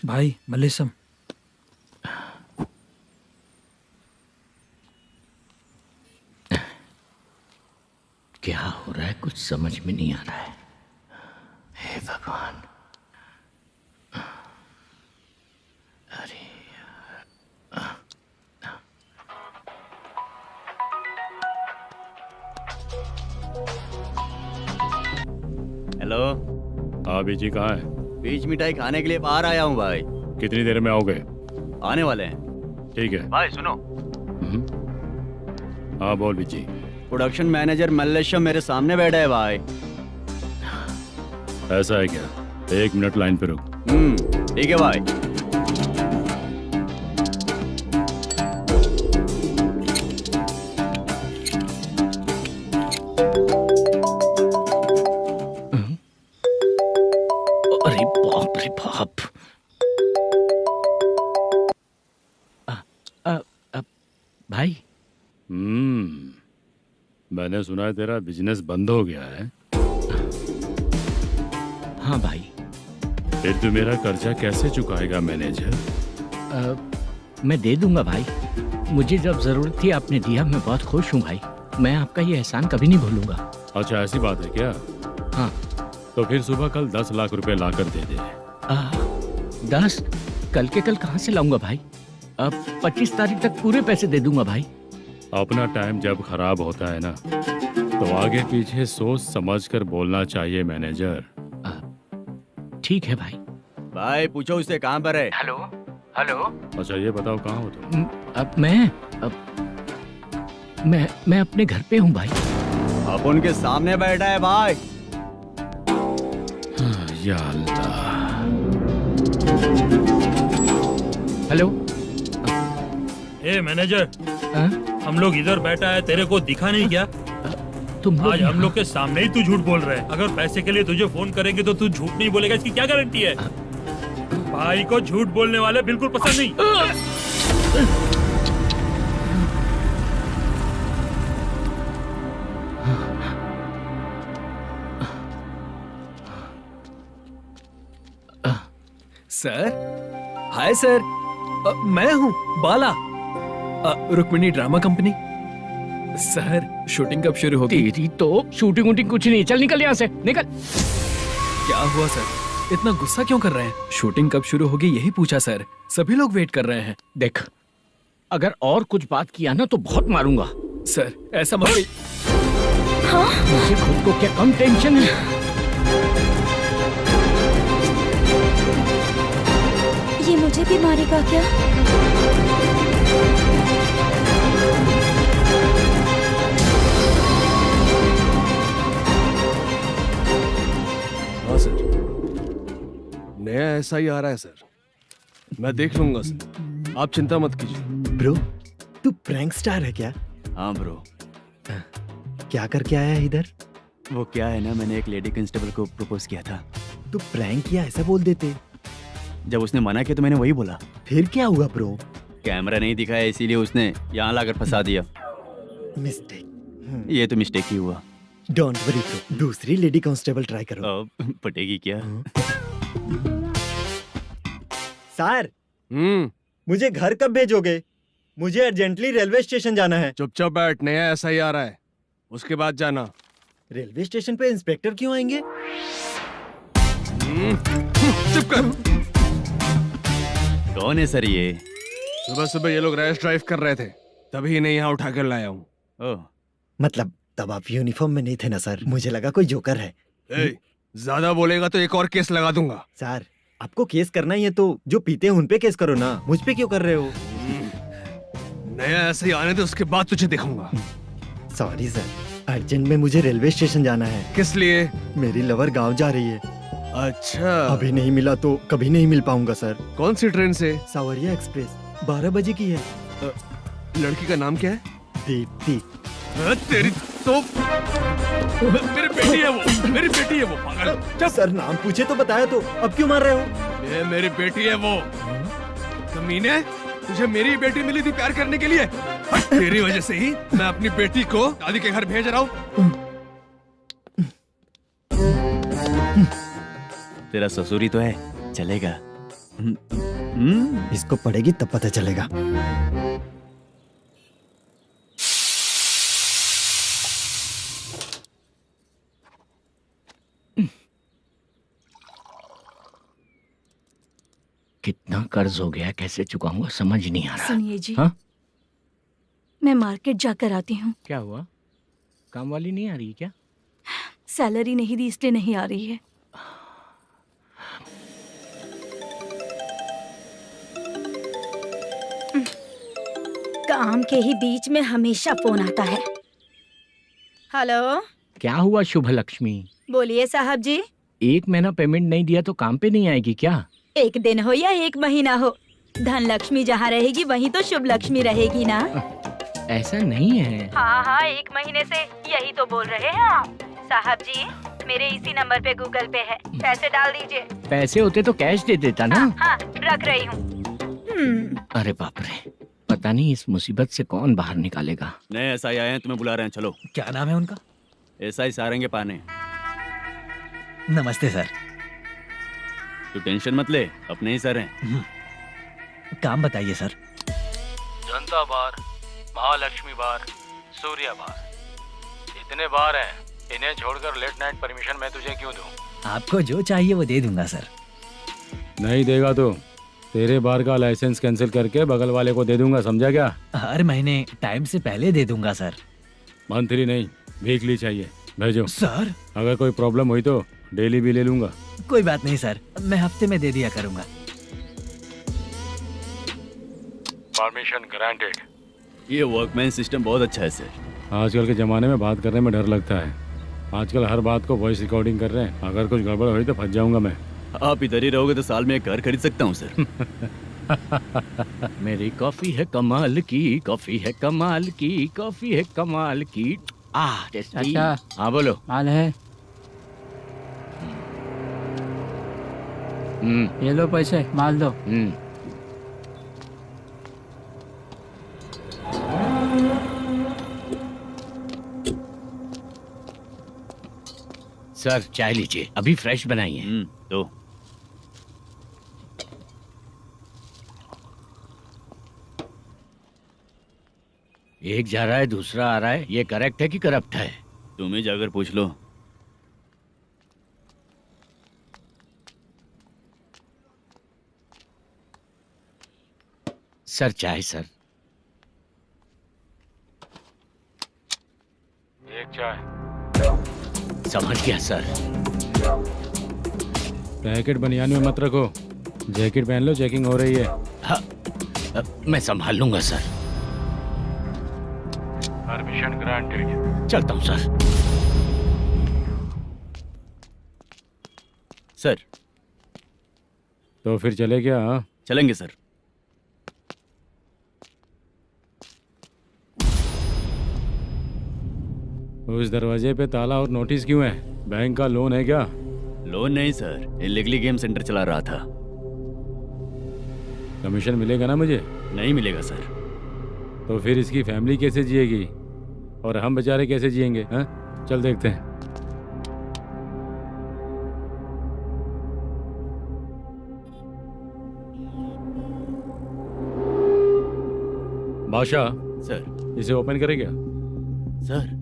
भाई मल्लेशम, क्या हो रहा है? कुछ समझ में नहीं आ रहा है। हे भगवान। अरे हेलो। हाँ बीजी कहाँ है? बीच मिठाई खाने के लिए बाहर आया हूँ भाई। कितनी देर में आओगे? आने वाले हैं। ठीक है। भाई सुनो। हाँ बोल बीजी। प्रोडक्शन मैनेजर मल्लेशम मेरे सामने बैठा है भाई। ऐसा है क्या? 1 मिनट लाइन पे रुक। ठीक है भाई। अरे बाप रे बाप। भाई मैंने सुना है तेरा बिजनेस बंद हो गया है। हाँ भाई। फिर तू मेरा कर्जा कैसे चुकाएगा मैनेजर? मैं दे दूंगा भाई। मुझे जब जरूरत थी आपने दिया, मैं बहुत खुश हूँ भाई। मैं आपका ये एहसान कभी नहीं भूलूंगा। अच्छा ऐसी बात है क्या? हाँ। तो फिर सुबह कल 10 लाख रुपए लाकर दे दे। 10? कल के कल कहाँ से लाऊंगा भाई? अब 25 तारीख तक पूरे पैसे दे दूंगा भाई। अपना टाइम जब खराब होता है ना, तो आगे पीछे सोच समझ कर बोलना चाहिए मैनेजर। ठीक है भाई। भाई पूछो उससे कहाँ पर है। Hello hello. अच्छा ये बताओ कहाँ हो तुम? अब मैं अपने घर पे हूँ भाई। अब उनके सामने बैठा है भाई। या अल्लाह। हेलो। ए मैनेजर, हम लोग इधर बैठा है, तेरे को दिखा नहीं क्या? तुम आज हम लोग के सामने ही तू झूठ बोल रहा है। अगर पैसे के लिए तुझे फोन करेंगे तो तू झूठ नहीं बोलेगा, इसकी क्या गारंटी है? भाई को झूठ बोलने वाले बिल्कुल पसंद नहीं। सर, हाय सर, मैं हूँ Bala, Rukmini drama company. Sir shooting कब शुरू होगी? तेरी तो शूटिंग वूटिंग कुछ नहीं। चल निकल यहाँ से, निकल। क्या हुआ सर, इतना गुस्सा क्यों कर रहे हैं? शूटिंग कब शुरू होगी यही पूछा सर, सभी लोग वेट कर रहे हैं। देख, अगर और कुछ बात किया ना तो बहुत मारूंगा। सर ऐसा मत। मुझे खुद को क्या कम टेंशन है? ये मुझे भी मारेगा क्या? हाँ सर, नया ऐसा ही आ रहा है सर। मैं देख लूंगा सर, आप चिंता मत कीजिए। ब्रो, तू प्रैंक स्टार है क्या? हाँ ब्रो। क्या करके आया है इधर? वो क्या है ना, मैंने एक लेडी कांस्टेबल को प्रपोज किया था। तू प्रैंक किया ऐसा बोल देते। जब उसने मना किया तो मैंने वही बोला। फिर क्या हुआ ब्रो? कैमरा नहीं दिखाया इसीलिए उसने यहाँ लाकर फंसा दिया। मिस्टेक। ये तो मिस्टेक ही हुआ। डोंट वरी ब्रो, दूसरी लेडी कांस्टेबल ट्राई करो। पटेगी क्या? सर, मुझे घर कब भेजोगे? मुझे अर्जेंटली रेलवे स्टेशन जाना है। चुपचाप बैठ, नया ऐसा ही आ रहा है, उसके बाद जाना। रेलवे स्टेशन पे इंस्पेक्टर क्यों आएंगे? चुप कर। कौन है सर ये? सुबह सुबह ये लोग रैश ड्राइव कर रहे थे, तभी इन्हें यहाँ उठा कर लाया हूँ। मतलब तब आप यूनिफॉर्म में नहीं थे ना सर, मुझे लगा कोई जोकर है। ज्यादा बोलेगा तो एक और केस लगा दूंगा। सर, आपको केस करना ही है तो जो पीते हैं उन पे केस करो ना, मुझ पे क्यों कर रहे हो? नया ऐसे ही आने दे, उसके बाद तुझे दिखाऊंगा। सॉरी सर, अर्जेंट में मुझे रेलवे स्टेशन जाना है। किस लिए? मेरी लवर गांव जा रही है। अच्छा, अभी नहीं मिला तो कभी नहीं मिल पाऊंगा सर। कौन सी ट्रेन से? सावरिया एक्सप्रेस, 12 बजे की है। लड़की का नाम क्या है? दीप्ति। तेरी तो मेरी बेटी है वो, मेरी बेटी है वो। पागल। सर नाम पूछे तो बताया तो अब क्यों मार रहे हो? ये मेरी बेटी है वो। कमीने, तुझे मेरी बेटी मिली थी प्यार करने के लिए। तेरी वजह से ही मैं अपनी बेटी को दादी के घर भेज रहा हूँ। तेरा ससुरी तो है, चलेगा। इसको पड़ेगी तब पता चलेगा। कितना कर्ज हो गया, कैसे चुकाऊंगा समझ नहीं आ रहा। सुनिए जी, हाँ? मैं मार्केट जाकर आती हूँ। क्या हुआ? काम वाली नहीं आ रही क्या? सैलरी नहीं दी इसलिए नहीं आ रही है। काम के ही बीच में हमेशा फोन आता है। हेलो, क्या हुआ शुभ लक्ष्मी? बोलिए साहब जी। 1 महीना पेमेंट नहीं दिया तो काम पे नहीं आएगी क्या? 1 दिन हो या 1 महीना हो, धन लक्ष्मी जहाँ रहेगी वहीं तो शुभ लक्ष्मी रहेगी ना। ऐसा नहीं है। हाँ हाँ, 1 महीने से यही तो बोल रहे हैं आप। साहब जी, मेरे इसी नंबर पे गूगल पे है, पैसे डाल दीजिए। पैसे होते तो कैश दे देता ना। हाँ, रख रही हूँ। अरे बाप रे, पता नहीं इस मुसीबत से कौन बाहर निकालेगा। नए एसआई आए हैं, तुम्हें बुला रहे हैं, चलो। क्या नाम है उनका? एसआई सारंगे पाने। नमस्ते सर। तू टेंशन मत ले, अपने ही सर हैं। काम बताइए सर। जनता बार, महालक्ष्मी बार, सूर्या बार, इतने बार हैं। इन्हें छोड़कर लेट नाइट परमिशन मैं तुझे क्यों दूं? आपको जो चाहिए वो दे दूंगा सर। नहीं देगा तो तेरे बार का लाइसेंस कैंसिल करके बगल वाले को दे दूंगा, समझा क्या? हर महीने टाइम से पहले दे दूंगा सर। मंथली नहीं, वीकली चाहिए, भेजो। सर, अगर कोई प्रॉब्लम हुई तो डेली भी ले लूंगा। कोई बात नहीं सर, मैं हफ्ते में दे दिया करूंगा। Permission granted. ये वर्कमैन सिस्टम बहुत अच्छा है सर। आजकल के जमाने में बात करने में डर लगता है। आजकल हर बात को वॉइस रिकॉर्डिंग कर रहे हैं। अगर कुछ गड़बड़ हुई तो फंस जाऊंगा मैं। आप इधर ही रहोगे तो साल में 1 घर खरीद सकता हूँ सर। मेरी कॉफी है कमाल की, कॉफी है कमाल की, कॉफी है कमाल की। टेस्टी। अच्छा। हाँ बोलो। माल है, ये लो पैसे, माल दो। सर चाय लीजिए, अभी फ्रेश बनाई है। तो एक जा रहा है दूसरा आ रहा है, ये करेक्ट है कि करप्ट है? तुम ही जाकर पूछ लो। सर चाय सर। एक चाय। समझ गया सर। पैकेट बनियान में मत रखो, जैकेट पहन लो, चेकिंग हो रही है। हाँ, मैं संभाल लूंगा सर। Permission granted. चलता हूँ सर। सर तो फिर चले क्या? हाँ? चलेंगे सर। उस दरवाजे पे ताला और नोटिस क्यों है? बैंक का लोन है क्या? लोन नहीं सर, इलीगली गेम सेंटर चला रहा था। कमीशन मिलेगा ना मुझे? नहीं मिलेगा सर। तो फिर इसकी फैमिली कैसे जिएगी और हम बेचारे कैसे जिएंगे? हाँ, चल देखते हैं। बादशाह सर। इसे ओपन करे क्या? सर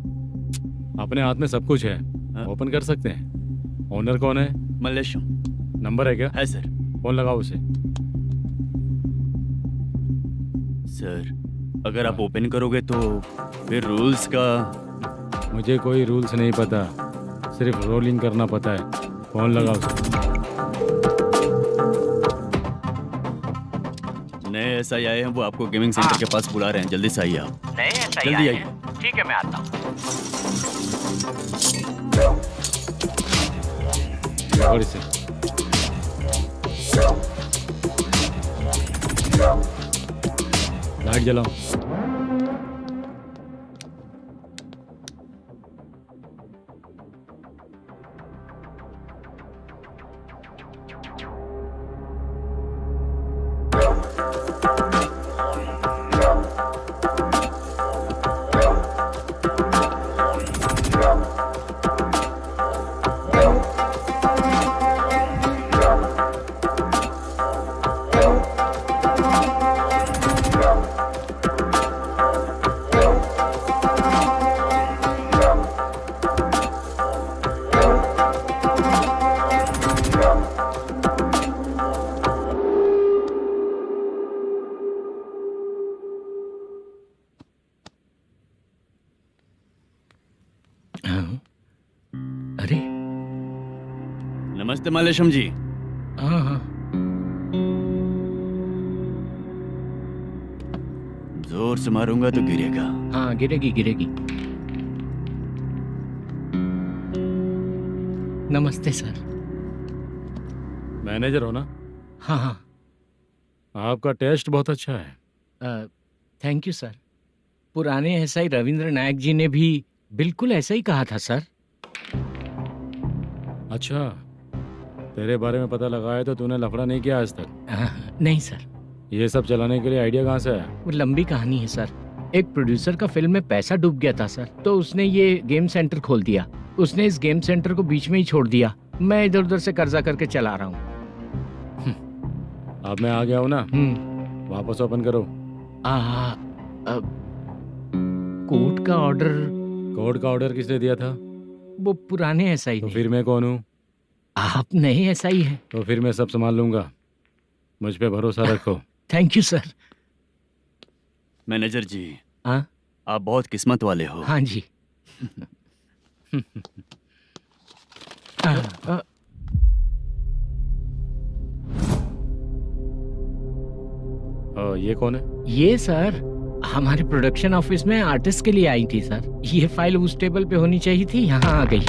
अपने हाथ में सब कुछ है, ओपन कर सकते हैं। ओनर कौन है? मल्लेशम। नंबर है क्या? है सर। फोन लगाओ उसे। सर अगर आप ओपन करोगे तो फिर रूल्स का। मुझे कोई रूल्स नहीं पता, सिर्फ रोलिंग करना पता है। फोन लगाओ उसे। नए एसआई आए हैं, वो आपको गेमिंग सेंटर के पास बुला रहे हैं, जल्दी से आइए आप। नए एसआई जल्दी आए आइए। हैं। ठीक है मैं आता हूँ। पकड़ इसे। लाइट जलाओ। अरे नमस्ते मल्लेशम जी। हाँ हाँ। जोर से मारूंगा तो गिरेगा। हाँ गिरेगी गिरेगी। नमस्ते सर। मैनेजर हो ना? हाँ हाँ। आपका टेस्ट बहुत अच्छा है। Thank you sir. पुराने एसआई रविंद्र नायक जी ने भी बिल्कुल ऐसा ही कहा था सर। अच्छा, तेरे बारे में पता लगा है तो तूने लफड़ा नहीं किया आज तक? नहीं सर। ये सब चलाने के लिए आइडिया कहाँ से आया? वो लंबी कहानी है सर। एक प्रोड्यूसर का फिल्म में पैसा डूब गया था सर, तो उसने ये गेम सेंटर खोल दिया। उसने इस गेम सेंटर को बीच में ही छोड़ दिया। मैं इधर उधर से कर्जा करके चला रहा हूँ। अब मैं आ गया हूँ ना, वापस ओपन करो। कोर्ट का ऑर्डर। कोर्ट का ऑर्डर किसने दिया था? वो पुराने एसआई तो ने। फिर मैं कौन हूँ? आप नए एसआई हैं। तो फिर मैं सब संभाल लूंगा, मुझ पे भरोसा रखो। Thank you sir. मैनेजर जी, हाँ आप बहुत किस्मत वाले हो। हाँ जी। ये कौन है? ये सर हमारे प्रोडक्शन ऑफिस में आर्टिस्ट के लिए आई थी सर। ये फाइल उस टेबल पे होनी चाहिए थी, यहाँ आ गई।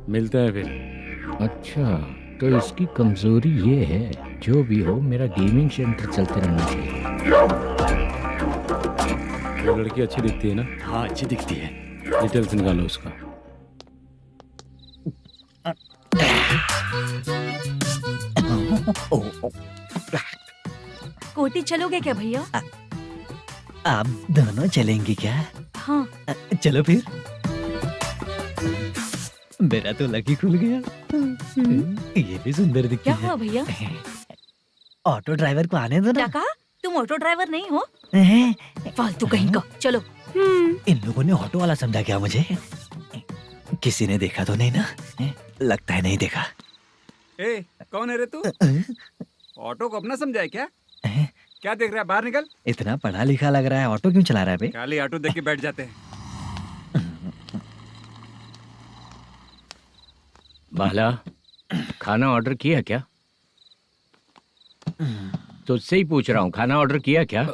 मिलते हैं फिर। अच्छा, तो इसकी कमजोरी ये है, जो भी हो मेरा गेमिंग सेंटर चलते रहना चाहिए। वो लड़की अच्छी दिखती है ना? हाँ, अच्छी दिखती है। डिटेल्स निकालो उसका। कोटी चलोगे क्या भैया? आप दोनों चलेंगे क्या? हाँ। चलो फिर। मेरा तो लकी खुल गया। ये भी सुंदर दिखती क्या है। हुआ भैया? ऑटो ड्राइवर को आने दो क्या ना। कहा? तुम ऑटो ड्राइवर नहीं हो? हैं? फालतू कहीं का। चलो। इन लोगों ने ऑटो वाला समझा क्या मुझे? किसी ने देखा तो नहीं ना? लगता है नहीं देखा। ए, कौन है रे तू? ऑटो को अपना समझा है क्या? क्या देख रहा है? बाहर निकल। इतना पढ़ा लिखा लग रहा है, ऑटो क्यों चला रहा है बे? खाली ऑटो देख के बैठ जाते हैं। बाला, खाना ऑर्डर किया क्या? तुझसे ही पूछ रहा हूँ, खाना ऑर्डर किया क्या?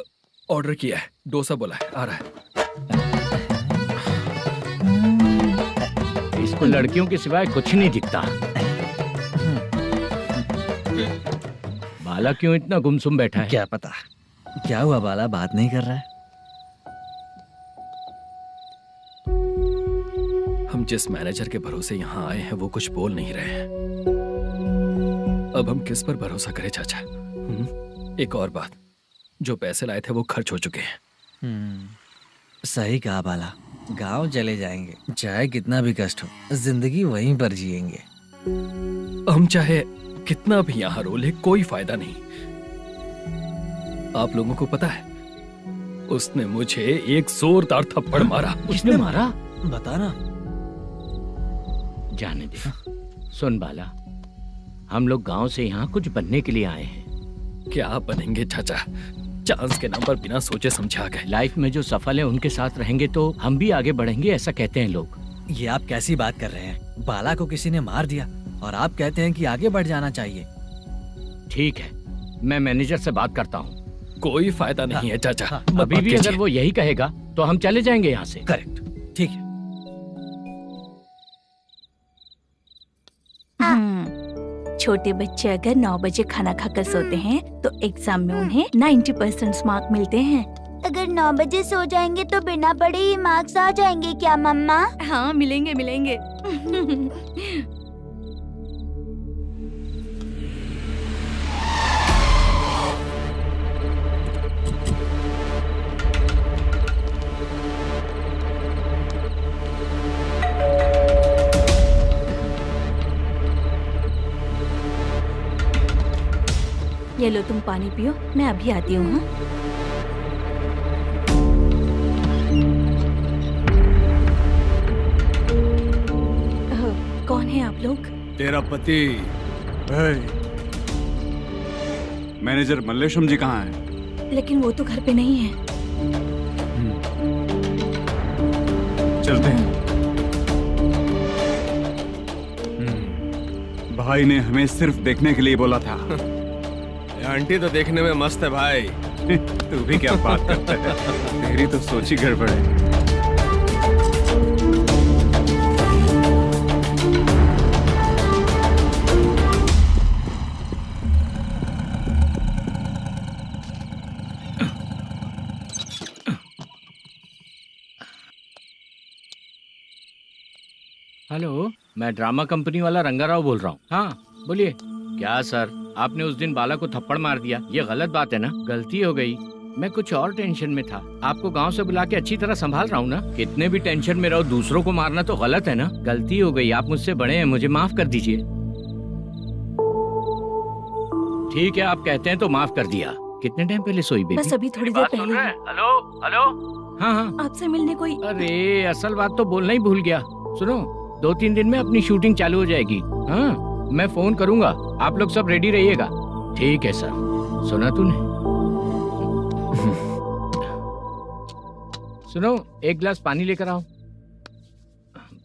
ऑर्डर किया है, डोसा बोला है, आ रहा है। इसको लड़कियों के सिवाय कुछ नहीं दिखता। बाला क्यों इतना गुमसुम बैठा है? क्या पता क्या हुआ, बाला बात नहीं कर रहा है। हम जिस मैनेजर के भरोसे यहाँ आए हैं वो कुछ बोल नहीं रहे हैं। अब हम किस पर भरोसा करें चाचा? एक और बात, जो पैसे लाए थे वो खर्च हो चुके हैं। सही कहा बाला, गांव चले जाएंगे, चाहे कितना भी कष्ट हो, जिंदगी वहीं पर जिएंगे। हम चाहे कितना भी यहाँ रो ले, कोई फायदा नहीं। आप लोगों को पता है, उसने मुझे एक जोरदार थप्पड़ मारा। उसने मारा? बता ना। जाने दे। सुन बाला, हम लोग गांव से यहाँ कुछ बनने के लिए आए हैं। क्या बनेंगे चाचा? चांस के नाम पर बिना सोचे समझे आ गए। लाइफ में जो सफल है उनके साथ रहेंगे तो हम भी आगे बढ़ेंगे, ऐसा कहते हैं लोग। ये आप कैसी बात कर रहे हैं? बाला को किसी ने मार दिया और आप कहते हैं कि आगे बढ़ जाना चाहिए। ठीक है, मैं मैनेजर से बात करता हूँ। कोई फायदा नहीं है चाचा। अभी भी अगर वो यही कहेगा तो हम चले जाएंगे यहाँ से। करेक्ट, ठीक है। छोटे बच्चे अगर 9 बजे खाना खाकर सोते हैं तो एग्जाम में उन्हें 90% मार्क मिलते हैं। अगर 9 बजे सो जाएंगे तो बिना पढ़े ही मार्क्स आ जाएंगे क्या मम्मा? हाँ, मिलेंगे मिलेंगे। ये लो, तुम पानी पियो, मैं अभी आती हूँ। हाँ? कौन है आप लोग? तेरा पति। मैनेजर मल्लेशम जी कहाँ हैं? लेकिन वो तो घर पे नहीं है। चलते हैं। भाई ने हमें सिर्फ देखने के लिए बोला था। आंटी तो देखने में मस्त है भाई। तू भी क्या बात करता है? तेरी तो सोच ही गड़बड़ है। हेलो, मैं ड्रामा कंपनी वाला रंगाराव बोल रहा हूँ। हाँ बोलिए। क्या सर, आपने उस दिन बाला को थप्पड़ मार दिया, ये गलत बात है ना? गलती हो गई, मैं कुछ और टेंशन में था। आपको गांव से बुला के अच्छी तरह संभाल रहा हूँ ना। कितने भी टेंशन में रहो, दूसरों को मारना तो गलत है ना। गलती हो गई, आप मुझसे बड़े हैं, मुझे माफ कर दीजिए। ठीक है, आप कहते हैं तो माफ कर दिया। कितने टाइम पहले सोई बेबी? बस अभी थोड़ी देर पहले। Hello hello. हाँ हाँ, आपसे मिलने कोई। अरे असल बात तो बोलना ही भूल गया। सुनो, 2-3 दिन में अपनी शूटिंग चालू हो जाएगी। हाँ, मैं फोन करूंगा, आप लोग सब रेडी रहिएगा। ठीक है सर। सुना तूने? सुनो, एक गिलास पानी लेकर आओ।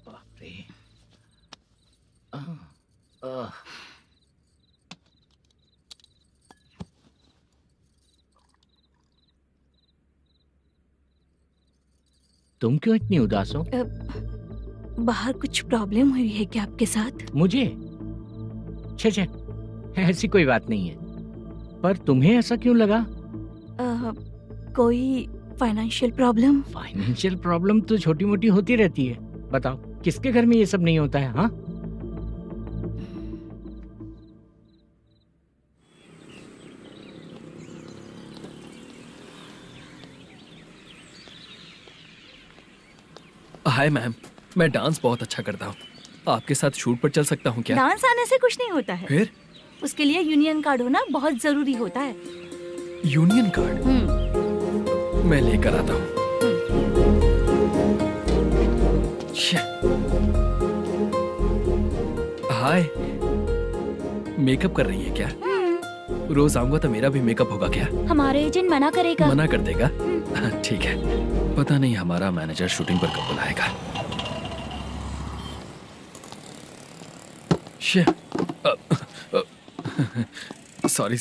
बाप रे। तुम क्यों इतनी उदास हो? बाहर कुछ प्रॉब्लम हुई है क्या आपके साथ? मुझे? छे, ऐसी कोई बात नहीं है। पर तुम्हें ऐसा क्यों लगा? कोई फाइनेंशियल प्रॉब्लम? फाइनेंशियल प्रॉब्लम तो छोटी मोटी होती रहती है। बताओ, किसके घर में ये सब नहीं होता है? हाँ, हाय मैम, मैं डांस बहुत अच्छा करता हूँ। आपके साथ शूट पर चल सकता हूँ क्या? डांस आने से कुछ नहीं होता है। फिर? उसके लिए यूनियन कार्ड होना बहुत जरूरी होता है। Union card? मैं लेकर आता हूँ। हाय, मेकअप कर रही है क्या? रोज आऊंगा तो मेरा भी मेकअप होगा क्या? हमारे एजेंट मना करेगा। मना कर देगा? ठीक है, पता नहीं हमारा मैनेजर शूटिंग पर कब बुलाएगा। सॉरी।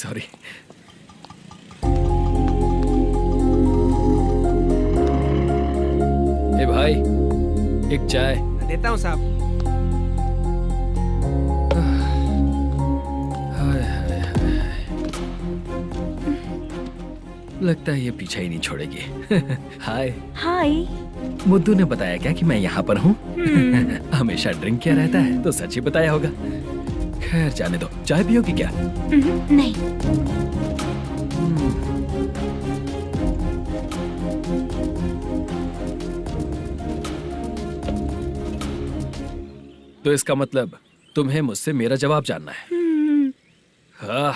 ए भाई, एक चाय। देता हूँ साहब। लगता है ये पीछा ही नहीं छोड़ेगी। हाय। हाय। मुद्दू ने बताया क्या कि मैं यहाँ पर हूँ? हमेशा ड्रिंक किया रहता है तो सच ही बताया होगा। खैर जाने दो, चाय पियोगी क्या? नहीं। तो इसका मतलब तुम्हें मुझसे मेरा जवाब जानना है? हाँ,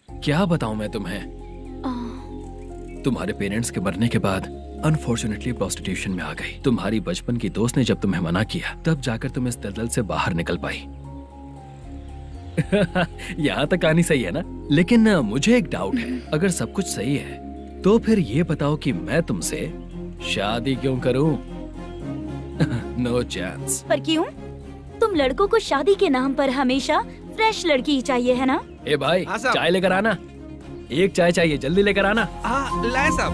क्या बताऊं मैं तुम्हें? तुम्हारे पेरेंट्स के मरने के बाद अनफॉर्चुनेटली प्रोस्टिट्यूशन में आ गई। तुम्हारी बचपन की दोस्त ने जब तुम्हें मना किया, तब जाकर तुम इस दलदल से बाहर निकल पाई। यहाँ तक कहानी सही है ना? लेकिन मुझे एक डाउट है। अगर सब कुछ सही है तो फिर ये बताओ कि मैं तुमसे शादी क्यों करूं? No chance. पर क्यों? तुम लड़कों को शादी के नाम पर हमेशा फ्रेश लड़की ही चाहिए, है ना? ए भाई, हाँ साहब। चाय लेकर आना। एक चाय चाहिए, जल्दी लेकर आना। हाँ, लाए साहब।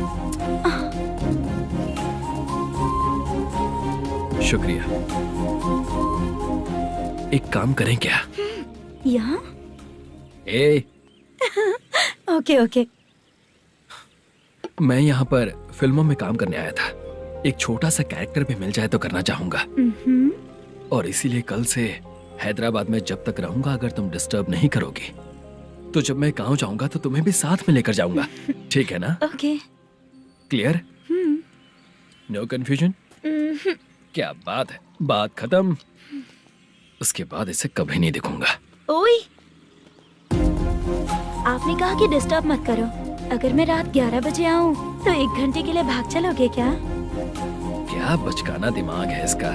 शुक्रिया। एक काम करें क्या? यहाँ? ए, ओके। मैं यहाँ पर फिल्मों में काम करने आया था। एक छोटा सा कैरेक्टर भी मिल जाए तो करना चाहूंगा। और इसीलिए कल से हैदराबाद में जब तक रहूंगा, अगर तुम डिस्टर्ब नहीं करोगी तो जब मैं गांव जाऊंगा तो तुम्हें भी साथ में लेकर जाऊंगा। ठीक है ना? ओके। क्लियर? No confusion? क्या बात है, बात खत्म। उसके बाद इसे कभी नहीं दिखूंगा। ओए, आपने कहा कि डिस्टर्ब मत करो। अगर मैं रात 11 बजे आऊँ तो 1 घंटे के लिए भाग चलोगे क्या? क्या बचकाना दिमाग है इसका।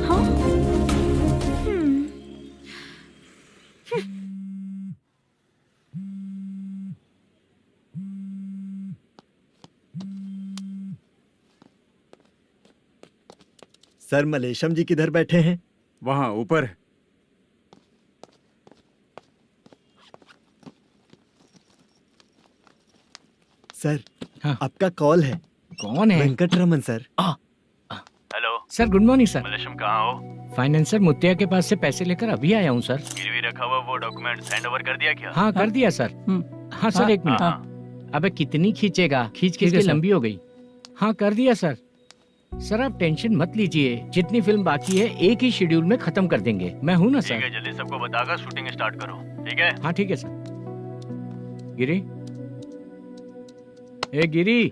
हाँ? सर, मलेशम जी किधर बैठे हैं? वहाँ ऊपर। सर, हाँ। आपका कॉल है। कौन है? Venkataraman sir. Hello sir, good morning sir. Malesham, कहाँ हो? फाइनेंसर मुत्तिया के पास से पैसे लेकर अभी आया हूँ सर। गिरवी रखा हुआ वो डॉक्यूमेंट हैंड ओवर कर दिया क्या? हाँ, कर दिया सर। हाँ सर, 1 मिनट। अबे कितनी खींचेगा, खींच खींच के लंबी हो गई। हाँ, कर दिया सर। सर आप टेंशन मत लीजिए, जितनी फिल्म बाकी है एक ही शेड्यूल में खत्म कर देंगे। मैं हूँ ना ठीक सर। है, जल्दी सबको बताकर शूटिंग स्टार्ट करो, ठीक है? हाँ ठीक है सर। गिरी, ए गिरी,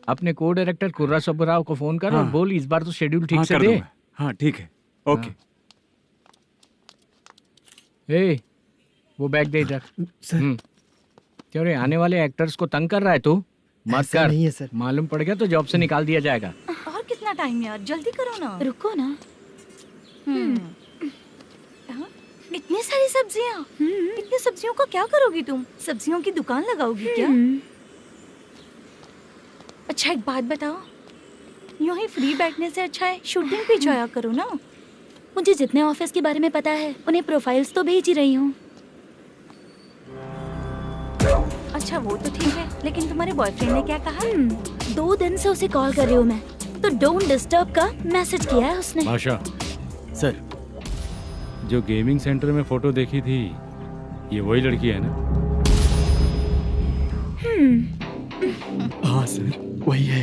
अपने को डायरेक्टर कुर्रा सुब्बराव को फोन कर और हाँ। बोल इस बार तो शेड्यूल ठीक हाँ, से कर दे। दूंगा। हाँ ठीक है, ओके। ए, वो बैग दे इधर। सर क्यों रे, आने वाले एक्टर्स को तंग कर रहा है तू? मत ऐसा कर, नहीं है सर। मालूम पड़ गया तो जॉब से निकाल दिया जाएगा। और कितना टाइम यार, जल्दी करो ना। रुको ना। हाँ? इतनी सारी सब्जियाँ, इतनी सब्जियों का क्या करोगी तुम? सब्जियों की दुकान लगाओगी क्या? अच्छा एक बात बताओ, यूं ही फ्री बैठने से अच्छा है शूटिंग पे जाया करो ना। मुझे जितने ऑफिस के बारे में पता है उन्हें प्रोफाइल्स तो भेज ही रही हूँ। अच्छा वो तो ठीक है, लेकिन तुम्हारे बॉयफ्रेंड ने क्या कहा? 2 दिन से उसे कॉल कर रही हूँ मैं, तो डोंट डिस्टर्ब का मैसेज किया है उसने। माशा, सर जो गेमिंग सेंटर में फोटो देखी थी, ये वही लड़की है ना? हाँ सर वही है।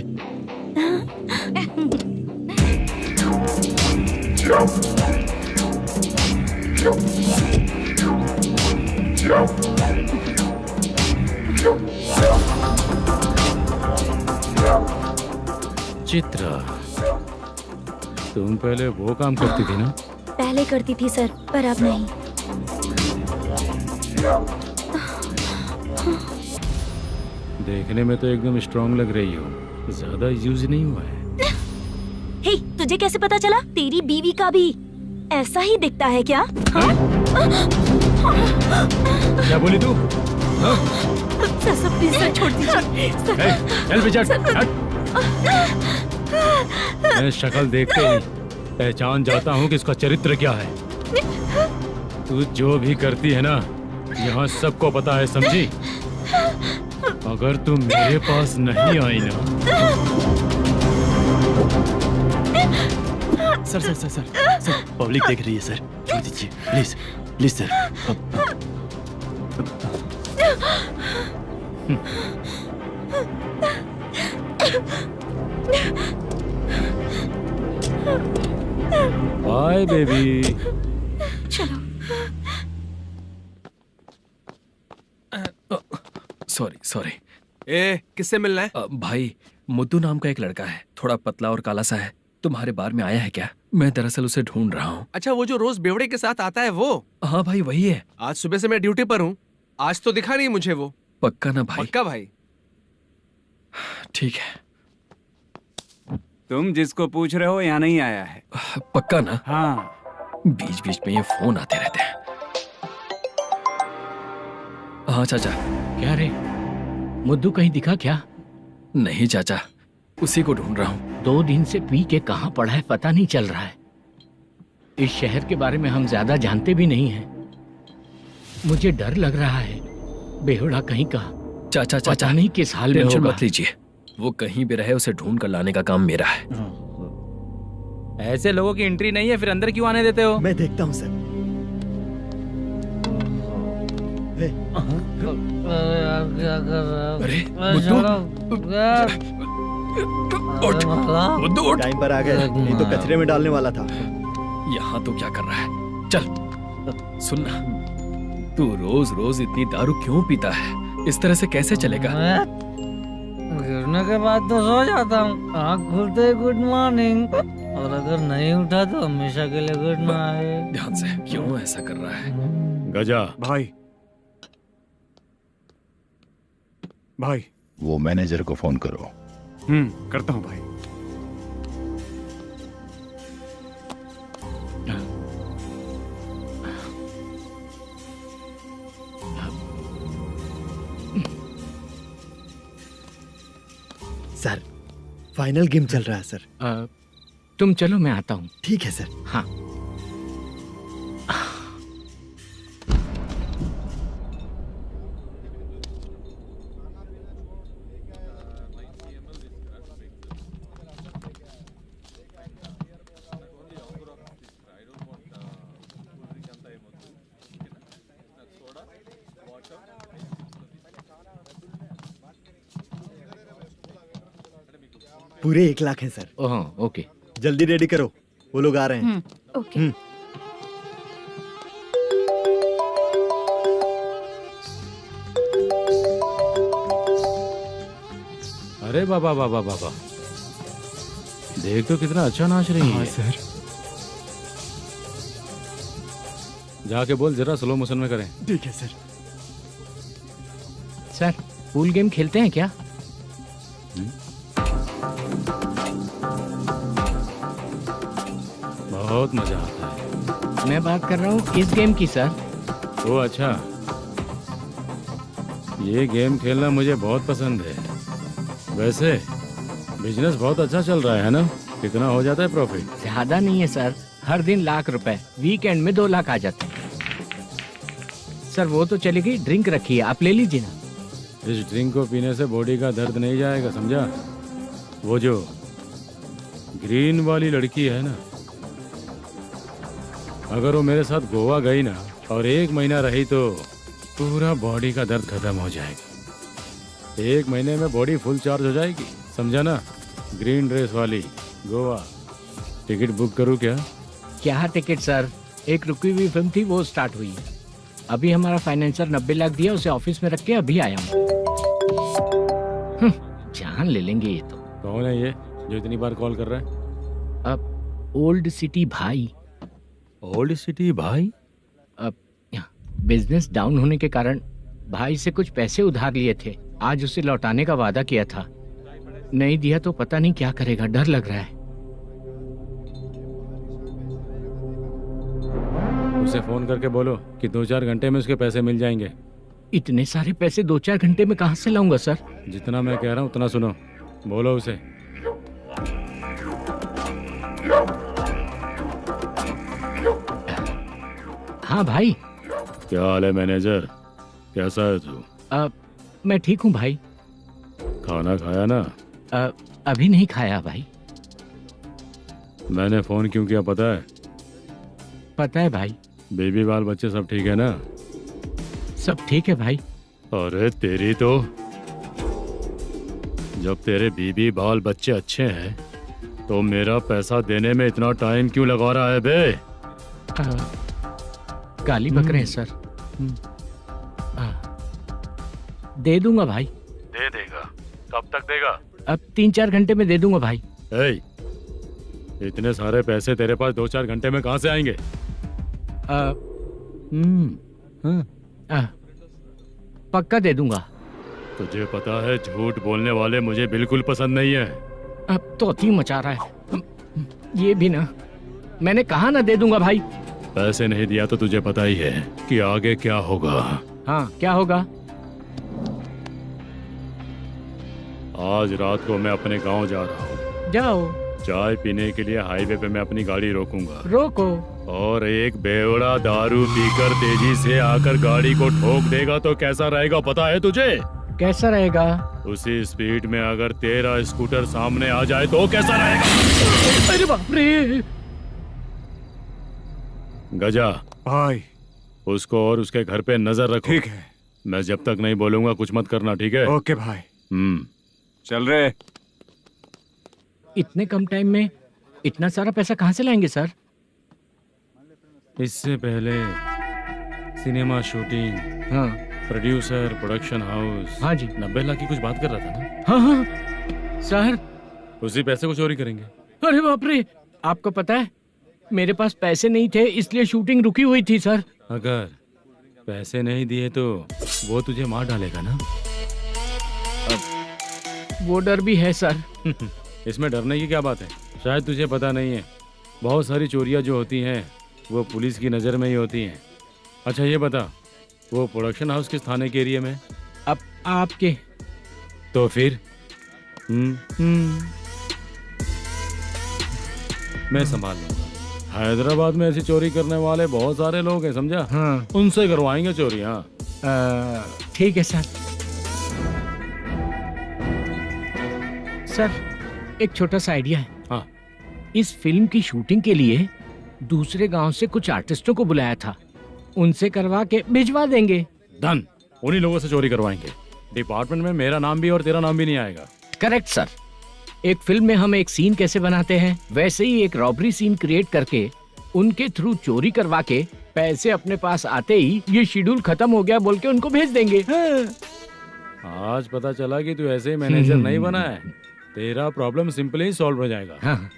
चित्रा, तुम पहले वो काम करती थी ना? पहले करती थी सर, पर अब नहीं। देखने में तो एकदम स्ट्रांग लग रही हो, ज्यादा यूज नहीं हुआ है। हे, तुझे कैसे पता चला? तेरी बीवी का भी ऐसा ही दिखता है क्या? हाँ? क्या बोली तू? सर प्लीज सर छोड़ दीजिए। चल बेटा, हट। मैं शक्ल देखते ही पहचान जाता हूँ कि इसका चरित्र क्या है। तू जो भी करती है ना, यहाँ सबको पता है, समझी? अगर तू मेरे पास नहीं आई ना। सर पब्लिक देख रही है सर, छोड़ दीजिए please please sir. Bye baby. चलो। Sorry sorry. ए किससे मिलना है? भाई, मुद्दू नाम का एक लड़का है, थोड़ा पतला और काला सा है। तुम्हारे बार में आया है क्या? मैं दरअसल उसे ढूंढ रहा हूँ। अच्छा वो जो रोज बेवड़े के साथ आता है वो? हाँ भाई वही है। आज सुबह से मैं ड्यूटी पर हूँ, आज तो दिखा नहीं मुझे वो। पक्का ना भाई? पक्का भाई। ठीक है। तुम जिसको पूछ रहे हो यहाँ नहीं आया है। पक्का ना? हाँ। बीच बीच में ये फोन आते रहते हैं। हाँ चाचा। क्या रे, मुद्दू कहीं दिखा क्या? नहीं चाचा, उसी को ढूंढ रहा हूँ। 2 दिन से पी के कहाँ पड़ा है पता नहीं चल रहा है। इस शहर के बारे में हम ज्यादा जानते भी नहीं हैं। मुझे डर लग रहा है, बेहुड़ा कहीं का। चाचा पता नहीं किस हाल में टेंशन होगा। मत लीजिए, वो कहीं भी रहे उसे ढूंढ कर लाने का काम मेरा है। ऐसे लोगों की एंट्री नहीं है, फिर अंदर क्यों आने देते हो? मैं देखता हूँ सर। अरे मुद्दू उठ। टाइम पर आ गए, नहीं तो कचरे में डालने वाला था। यहाँ तो क्या कर रहा है? चल सुनना, तू रोज रोज इतनी दारू क्यों पीता है? इस तरह से कैसे चलेगा? गिरने के बाद तो सो जाता हूँ, आँख खुलते ही गुड मॉर्निंग, और अगर नहीं उठा तो हमेशा के लिए गुड नाइट। ध्यान से, क्यों ऐसा कर रहा है? गजा भाई भाई वो मैनेजर को फोन करो। करता हूँ भाई। सर फाइनल गेम चल रहा है सर। तुम चलो, मैं आता हूँ। ठीक है सर। हाँ। पूरे 1 लाख है सर। Oh okay. जल्दी रेडी करो, वो लोग आ रहे हैं। ओके। अरे बाबा बाबा बाबा, देख तो कितना अच्छा नाच रही है। सर। जाके बोल जरा स्लो मोशन में करें। ठीक है सर। सर पूल गेम खेलते हैं क्या? बहुत मजा आता है। मैं बात कर रहा हूँ इस गेम की सर। ओ अच्छा, ये गेम खेलना मुझे बहुत पसंद है। वैसे बिजनेस बहुत अच्छा चल रहा है ना? कितना हो जाता है प्रॉफिट? ज्यादा नहीं है सर, हर दिन लाख रुपए, वीकेंड में 2 लाख आ जाते हैं। सर वो तो चलेगी, ड्रिंक रखी है, आप ले लीजिए ना। इस ड्रिंक को पीने से बॉडी का दर्द नहीं जाएगा, समझा? वो जो ग्रीन वाली लड़की है ना, अगर वो मेरे साथ गोवा गई ना और 1 महीना रही तो पूरा बॉडी का दर्द खत्म हो जाएगा। 1 महीने में बॉडी फुल चार्ज हो जाएगी, समझा ना? ग्रीन ड्रेस वाली गोवा। टिकट बुक करूँ क्या? क्या टिकट सर, एक रुकी हुई फिल्म थी वो स्टार्ट हुई है। अभी हमारा फाइनेंसर 90 लाख दिया, उसे ऑफिस में रख के अभी आया हूँ। जान ले लेंगे ये तो। कौन है ये जो इतनी बार कॉल कर रहा है? अब ओल्ड सिटी भाई। ओल्ड सिटी भाई? अब बिजनेस डाउन होने के कारण भाई से कुछ पैसे उधार लिए थे, आज उसे लौटाने का वादा किया था। नहीं दिया तो पता नहीं क्या करेगा, डर लग रहा है। उसे फोन करके बोलो कि 2-4 घंटे में उसके पैसे मिल जाएंगे। इतने सारे पैसे 2-4 घंटे में कहाँ से लाऊंगा सर? जितना मैं कह रहा हूँ उतना सुनो, बोलो उसे। हाँ भाई। क्या हाल है मैनेजर, कैसा है तू? मैं ठीक हूँ भाई। खाना खाया ना? अभी नहीं खाया भाई। मैंने फोन क्यों किया पता है? पता है भाई। बेबी बाल बच्चे सब ठीक है ना? सब ठीक है भाई। अरे तेरी तो, जब तेरे बीबी बाल बच्चे अच्छे हैं तो मेरा पैसा देने में इतना टाइम क्यों लगा रहा है बे? गाली बक रहे हैं सर। दे दूंगा भाई। दे देगा? कब तक देगा? अब 3-4 घंटे में दे दूंगा भाई। इतने सारे पैसे तेरे पास 2-4 घंटे में कहाँ से आएंगे? पक्का दे दूंगा। तुझे पता है झूठ बोलने वाले मुझे बिल्कुल पसंद नहीं है। अब तोती मचा रहा है ये भी ना। मैंने कहा ना दे दूंगा भाई। पैसे नहीं दिया तो तुझे पता ही है कि आगे क्या होगा। हाँ क्या होगा? आज रात को मैं अपने गांव जा रहा हूँ। जाओ। चाय पीने के लिए हाईवे पे मैं अपनी गाड़ी रोकूंगा। रोको। और एक बेवड़ा दारू पीकर तेजी से आकर गाड़ी को ठोक देगा तो कैसा रहेगा पता है तुझे? कैसा रहेगा? उसी स्पीड में अगर तेरा स्कूटर सामने आ जाए तो कैसा रहेगा? अरे बाप रे। गजा भाई, उसको और उसके घर पे नजर रखो। ठीक है। मैं जब तक नहीं बोलूंगा कुछ मत करना, ठीक है? ओके भाई। चल रहे। इतने कम टाइम में इतना सारा पैसा कहाँ से लाएंगे सर? इससे पहले सिनेमा शूटिंग, हाँ, प्रोड्यूसर, प्रोडक्शन हाउस। हाँ जी। 90 लाख की कुछ बात कर रहा था ना? हाँ हाँ सर। उसी पैसे को चोरी करेंगे। अरे बाप रे, आपको पता है मेरे पास पैसे नहीं थे इसलिए शूटिंग रुकी हुई थी सर। अगर पैसे नहीं दिए तो वो तुझे मार डालेगा ना? वो डर भी है सर। इसमें डरने की क्या बात है? शायद तुझे पता नहीं है, बहुत सारी चोरियां जो होती हैं वो पुलिस की नज़र में ही होती हैं। अच्छा ये बता, वो प्रोडक्शन हाउस किस थाने के एरिया में? अब आपके। तो फिर मैं संभाल लूंगा। हैदराबाद में ऐसी चोरी करने वाले बहुत सारे लोग हैं, समझा? हाँ। उनसे करवाएंगे चोरी। हाँ ठीक है सर। सर एक छोटा सा आइडिया है। हाँ। इस फिल्म की शूटिंग के लिए दूसरे गांव से कुछ आर्टिस्टों को बुलाया था, उनसे करवा के भिजवा देंगे। डन। उन्हीं लोगों से चोरी करवाएंगे। डिपार्टमेंट में मेरा नाम भी और तेरा नाम भी नहीं आएगा। Correct sir. एक फिल्म में हम एक सीन कैसे बनाते हैं, वैसे ही एक रॉबरी सीन क्रिएट करके उनके थ्रू चोरी करवा के पैसे अपने पास आते ही ये शेड्यूल खत्म हो गया बोल के उनको भेज देंगे। आज पता चला कि तू ऐसे ही मैनेजर नहीं बना है। तेरा प्रॉब्लम सिंपली ही सॉल्व हो जाएगा। हाँ।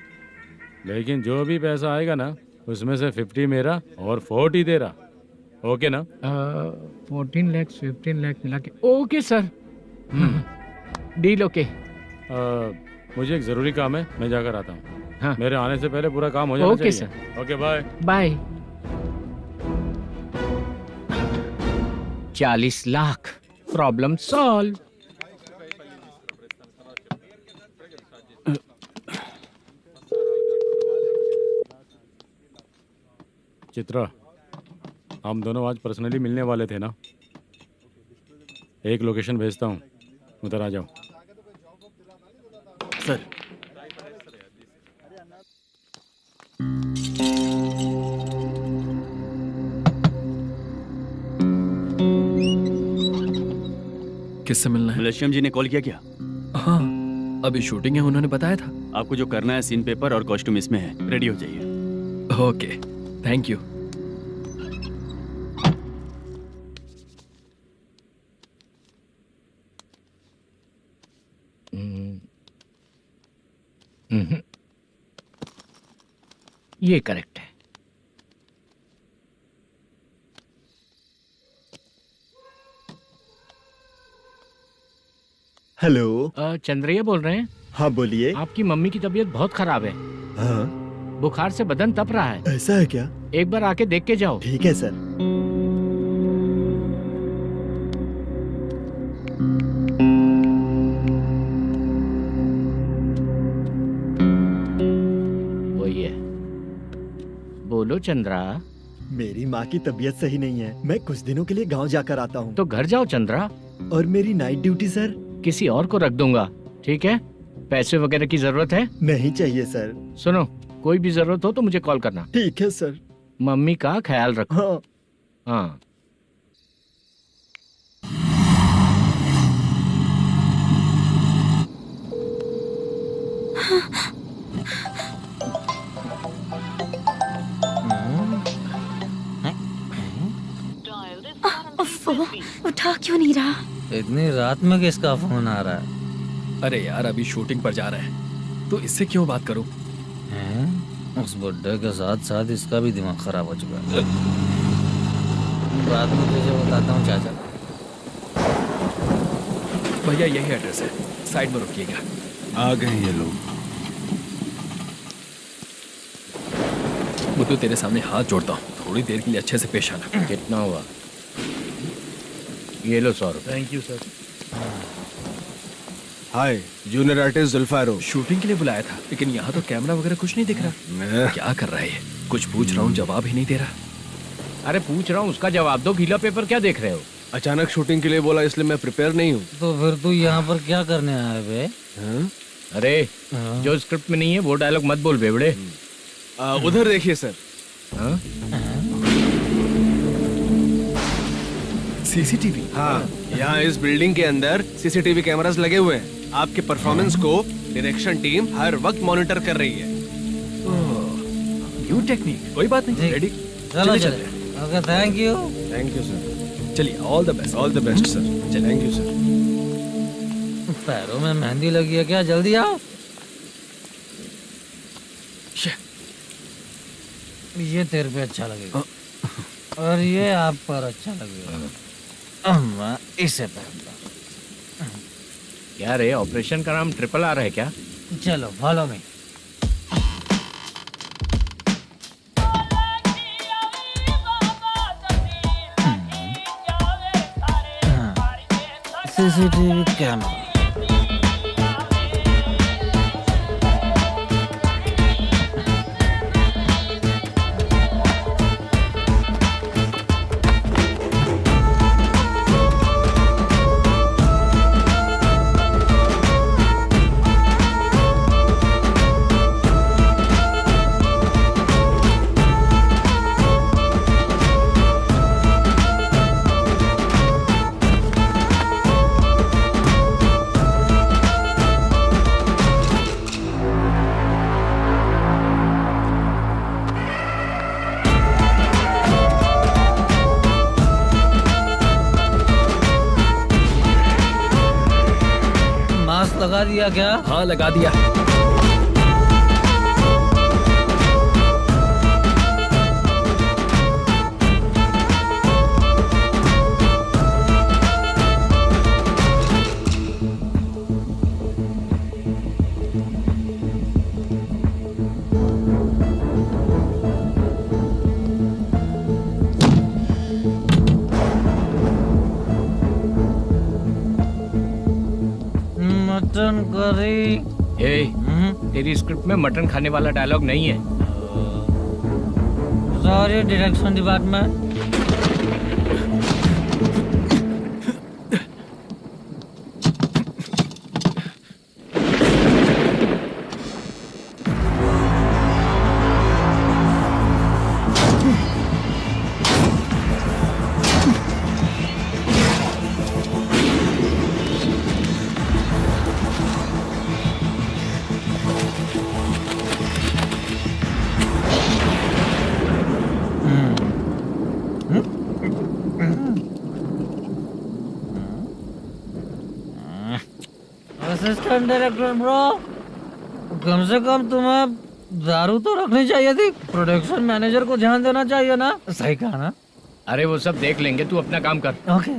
लेकिन जो भी पैसा आएगा ना, उसमें से 50 मेरा और 40 तेरा। ओके ना? 14 लाख 15 लाख मिला के ओके सर। Deal okay. मुझे एक जरूरी काम है, मैं जाकर आता हूँ। हाँ। मेरे आने से पहले पूरा काम हो जाना ओके चाहिए। Sir. Okay bye bye. 40 lakh problem solve. Chitra, हम दोनों आज पर्सनली मिलने वाले थे ना? एक लोकेशन भेजता हूँ, उधर आ जाओ। सर किससे मिलना है? मलेशियम जी ने कॉल किया क्या? हाँ, अभी शूटिंग है, उन्होंने बताया था। आपको जो करना है, सीन पेपर और कॉस्ट्यूम इसमें है, रेडी हो जाइए। Okay, thank you. ये करेक्ट है। हेलो। चंद्रैया बोल रहे हैं? हाँ बोलिए। आपकी मम्मी की तबीयत बहुत खराब है। हाँ बुखार से बदन तप रहा है। ऐसा है क्या? एक बार आके देख के जाओ। ठीक है सर। वही है। बोलो चंद्रा। मेरी माँ की तबीयत सही नहीं है, मैं कुछ दिनों के लिए गांव जाकर आता हूँ। तो घर जाओ चंद्रा। और मेरी नाइट ड्यूटी सर? किसी और को रख दूंगा, ठीक है? पैसे वगैरह की जरूरत है? नहीं चाहिए सर। सुनो, कोई भी जरूरत हो तो मुझे कॉल करना। ठीक है सर। मम्मी का ख्याल रखो। हाँ। हाँ। उठा क्यों नहीं रहा? इतनी रात में किसका फोन आ रहा है? अरे यार, अभी शूटिंग पर जा रहे हैं, तो इससे क्यों बात करूं? उस बुड्ढे के साथ साथ इसका भी दिमाग खराब हो चुका है। रात में तुझे बताता हूँ चाचा। भैया यही एड्रेस है, साइड में रुकिएगा। आ गए ये लोग। बुद्धू, तेरे सामने हाथ जोड़ता हूँ, थोड़ी देर के लिए अच्छे से पेश आना। कितना हुआ? ये लो 100 रुपए। Thank you sir. Hi, junior artist Zulfar हो। शूटिंग के लिए बुलाया था, लेकिन यहाँ तो कैमरा वगैरह कुछ नहीं दिख रहा। क्या कर रहा है ये? कुछ पूछ रहा हूँ, जवाब ही नहीं दे रहा। अरे पूछ रहा हूँ, उसका जवाब दो। गीला पेपर क्या देख रहे हो? अचानक शूटिंग के लिए बोला, इसलिए मैं प्रिपेयर नहीं हूँ। तो फिर तू यहाँ पर क्या करने आया बे? अरे जो स्क्रिप्ट में नहीं है वो डायलॉग मत बोल बेवड़े। उधर देखिए सर। सीसीटीवी? हाँ, यहाँ इस बिल्डिंग के अंदर सीसीटीवी कैमरास लगे हुए हैं। आपके परफॉर्मेंस को डायरेक्शन टीम हर वक्त मॉनिटर कर रही है। न्यू टेक्निक, कोई बात नहीं। रेडी? चलो चले। Okay, thank you. Thank you sir. चलिए, all the best. All the best sir. Thank you sir. पैरों में मेहंदी लगी है क्या? जल्दी आओ। ये तेरे पे अच्छा लगेगा और ये आप पर अच्छा लगेगा। मैं इसे पहनता। क्या रे, ऑपरेशन का नाम ट्रिपल आर है क्या? चलो फॉलो मी। CCTV camera. लगा दिया क्या? हाँ लगा दिया। Mutton curry. तेरी स्क्रिप्ट में मटन खाने वाला डायलॉग नहीं है। Sorry direction department. Assistant director bro, कम से कम तुम्हें दारू तो रखनी चाहिए थी। प्रोडक्शन मैनेजर को ध्यान देना चाहिए ना। सही कहा ना? अरे वो सब देख लेंगे, तू अपना काम कर। ओके।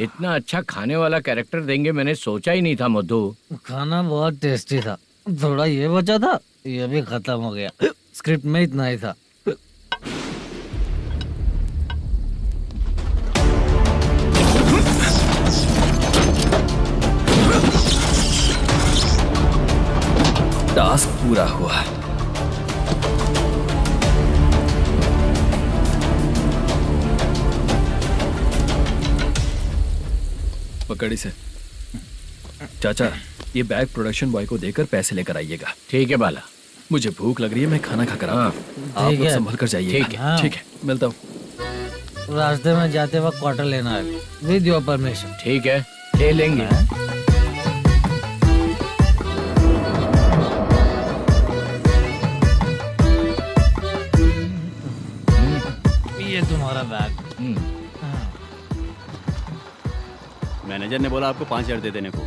इतना अच्छा खाने वाला कैरेक्टर देंगे मैंने सोचा ही नहीं था मधु। खाना बहुत टेस्टी था। थोड़ा ये बचा था, ये भी खत्म हो गया। स्क्रिप्ट में इतना ही था। टास्क पूरा हुआ। पकड़ी से चाचा, ये बैग प्रोडक्शन बॉय को देकर पैसे लेकर आइएगा। ठीक है बाला। मुझे भूख लग रही है, मैं खाना खाकर आता हूँ। आप लोग संभल कर जाइए। ठीक है। ठीक है, मिलता हूँ। रास्ते में जाते वक्त क्वार्टर लेना है विद योर परमिशन। ठीक है, ले लेंगे। ये तुम्हारा बैग। मैनेजर ने बोला आपको 5,000 दे देने को।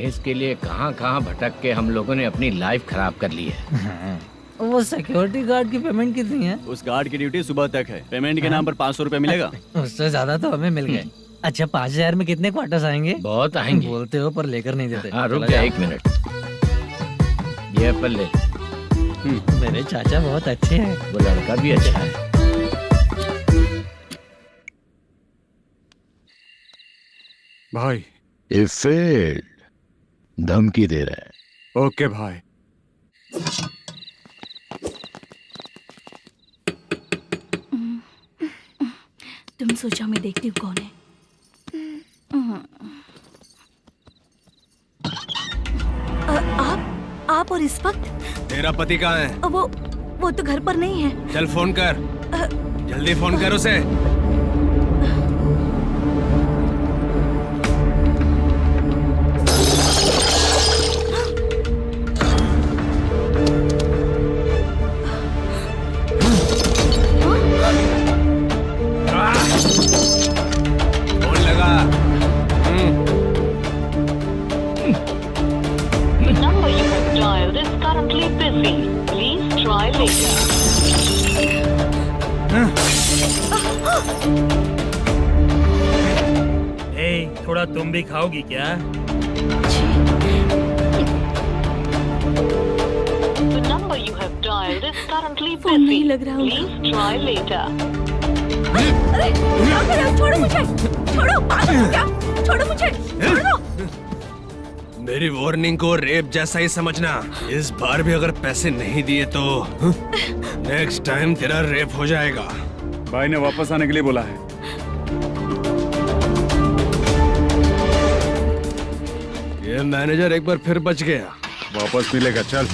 इसके लिए कहाँ कहाँ भटक के हम लोगों ने अपनी लाइफ खराब कर ली है। वो सिक्योरिटी गार्ड की पेमेंट कितनी है? उस गार्ड की ड्यूटी सुबह तक है। पेमेंट के नाम पर 500 रुपए मिलेगा। उससे ज्यादा तो हमें मिल गए। अच्छा 5,000 में कितने क्वार्टर्स आएंगे? बहुत आएंगे। बोलते हो पर लेकर नहीं देते। हाँ रुक जा 1 मिनट। ये एप्पल ले। मेरे चाचा बहुत अच्छे हैं। वो लड़का भी अच्छा है। भाई ये फेल्ड, धमकी दे रहा है। ओके भाई। तुम सोचो मैं देखती हूँ कौन है। आप और इस वक्त? तेरा पति कहाँ है? वो तो घर पर नहीं है। चल फोन कर, जल्दी फोन कर उसे। फोन लगा। number you have dialed is currently busy. Please try later. थोड़ा तुम भी खाओगी क्या? The number you have dialed is currently phone नहीं busy. लग रहा होगा। Please try later. अरे क्या कर रहे हो? छोड़ो मुझे, छोड़ो, पागल हो क्या? छोड़ो मुझे, छोड़ो। मेरी वार्निंग को रेप जैसा ही समझना। इस बार भी अगर पैसे नहीं दिए तो नेक्स्ट टाइम तेरा रेप हो जाएगा। भाई ने वापस आने के लिए बोला है। ये मैनेजर एक बार फिर बच गया। वापस मिलेगा, चल।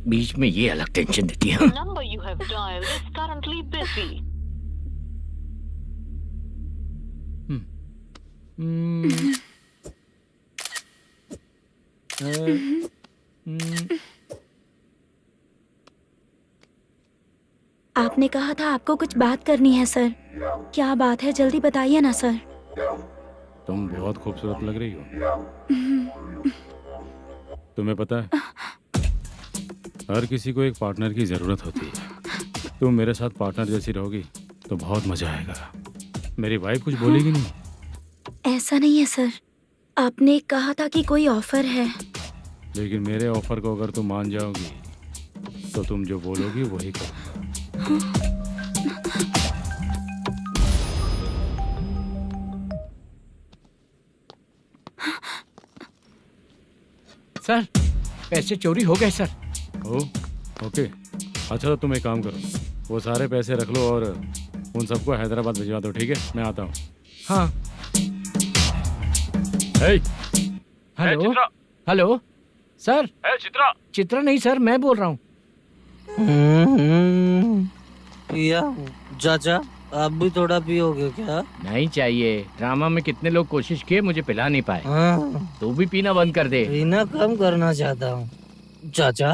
बीच में ये अलग टेंशन देती है। The number you have dialed is currently busy. आपने कहा था आपको कुछ बात करनी है सर। क्या बात है, जल्दी बताइए ना सर। तुम बहुत खूबसूरत लग रही हो। तुम्हें पता है, हर किसी को एक पार्टनर की जरूरत होती है। तुम मेरे साथ पार्टनर जैसी रहोगी तो बहुत मजा आएगा। मेरी वाइफ कुछ बोलेगी नहीं? ऐसा नहीं है सर, आपने कहा था कि कोई ऑफर है। लेकिन मेरे ऑफर को अगर तुम मान जाओगी तो तुम जो बोलोगी वही करो। सर, पैसे चोरी हो गए सर। ओके, अच्छा तो तुम एक काम करो, वो सारे पैसे रख लो और उन सबको हैदराबाद भिजवा दो, ठीक है? मैं आता हूँ। हाँ। Hello hello sir. Chitra? Chitra नहीं सर, मैं बोल रहा हूँ। या चाचा, आप भी थोड़ा पियोगे क्या? नहीं चाहिए। ड्रामा में कितने लोग कोशिश किए, मुझे पिला नहीं पाए। तू भी पीना बंद कर दे। पीना कम करना चाहता हूँ चाचा।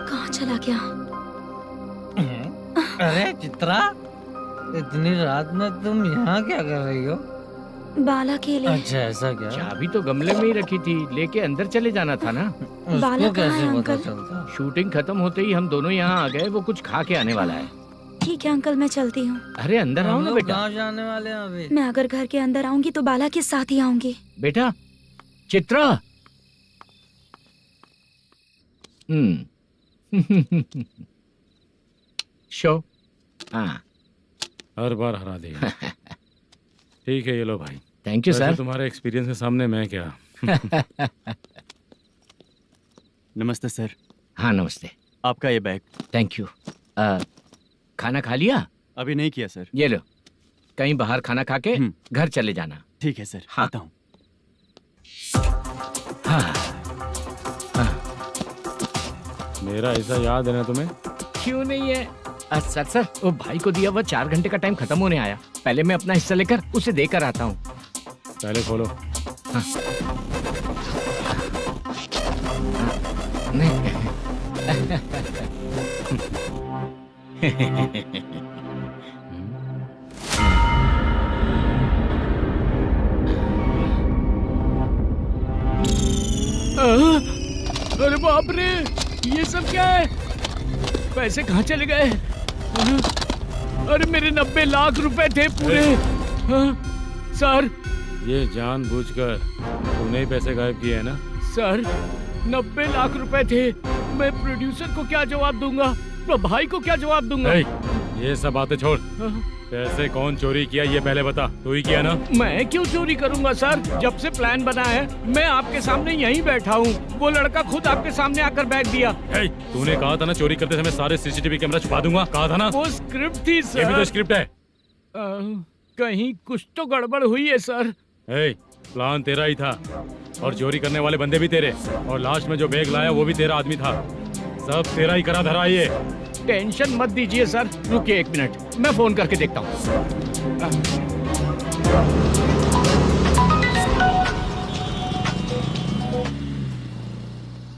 कहाँ चला गया? अरे चित्रा, इतनी रात में तुम यहाँ क्या कर रही हो? बाला के लिए। अच्छा ऐसा क्या? चाबी तो गमले में ही रखी थी, लेके अंदर चले जाना था ना। बाला उसको कहाँ है कैसे पता अंकल? चलता? शूटिंग खत्म होते ही हम दोनों यहाँ आ गए। वो कुछ खा के आने वाला है। ठीक है अंकल, मैं चलती हूँ। अरे अंदर आओ हम ना लोग बेटा। कहाँ जाने वाले हैं अभी? मैं अगर घर के अंदर आऊंगी तो बाला के साथ ही आऊंगी। बेटा चित्रा। शो। हाँ, हर बार हरा दे। ठीक है, ये लो भाई। थैंक यू वैसे सर। तुम्हारे एक्सपीरियंस के सामने मैं क्या। नमस्ते सर। हाँ नमस्ते। आपका ये बैग। Thank you. खाना खा लिया? अभी नहीं किया सर। ये लो, कहीं बाहर खाना खा के घर चले जाना। ठीक है सर। हाँ। आता हूँ। हाँ। मेरा ऐसा याद है ना तुम्हें? क्यों नहीं है सर। सर वो भाई को दिया हुआ 4 घंटे का टाइम खत्म होने आया। पहले मैं अपना हिस्सा लेकर उसे देकर आता हूँ। पहले खोलो। हाँ। अरे बाप रे, ये सब क्या है? पैसे कहाँ चले गए? अरे मेरे 90 लाख रुपए थे पूरे। सर, ये जानबूझकर तूने ही पैसे गायब किए हैं ना? सर 90 लाख रुपए थे। मैं प्रोड्यूसर को क्या जवाब दूंगा, तो भाई को क्या जवाब दूंगा? ये सब बातें छोड़। पैसे कौन चोरी किया ये पहले बता। तू ही किया ना? मैं क्यों चोरी करूंगा सर? जब से प्लान बना है मैं आपके सामने यहीं बैठा हूँ। वो लड़का खुद आपके सामने आकर बैग दिया। तूने कहा था ना चोरी करते समय सारे सीसीटीवी कैमरा छुपा दूंगा, कहा था ना? वो स्क्रिप्ट थी सर। ये भी तो स्क्रिप्ट है। कहीं कुछ तो गड़बड़ हुई है सर। प्लान तेरा ही था और चोरी करने वाले बंदे भी तेरे, और लास्ट में जो बैग लाया वो भी तेरा आदमी था। सब तेरा ही करा धरा। ये टेंशन मत दीजिए सर। रुकिए 1 मिनट, मैं फोन करके देखता हूँ।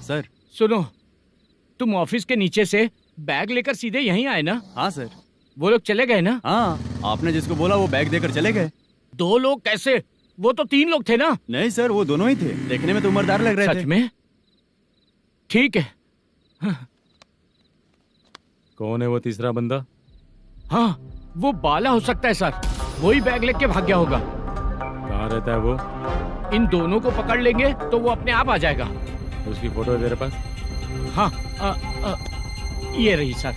सर सुनो, तुम ऑफिस के नीचे से बैग लेकर सीधे यहीं आए ना? हाँ सर। वो लोग चले गए ना? हाँ, आपने जिसको बोला वो बैग देकर चले गए। 2 लोग कैसे? वो तो 3 लोग थे ना? नहीं सर, वो दोनों ही थे। देखने में तो उम्रदार लग रहे थे। सच में? ठीक है। कौन है वो तीसरा बंदा? हाँ, वो बाला हो सकता है सर। वही बैग लेके भाग गया होगा। कहाँ रहता है वो? इन दोनों को पकड़ लेंगे तो वो अपने आप आ जाएगा। उसकी फोटो है तेरे पास? हाँ ये रही सर।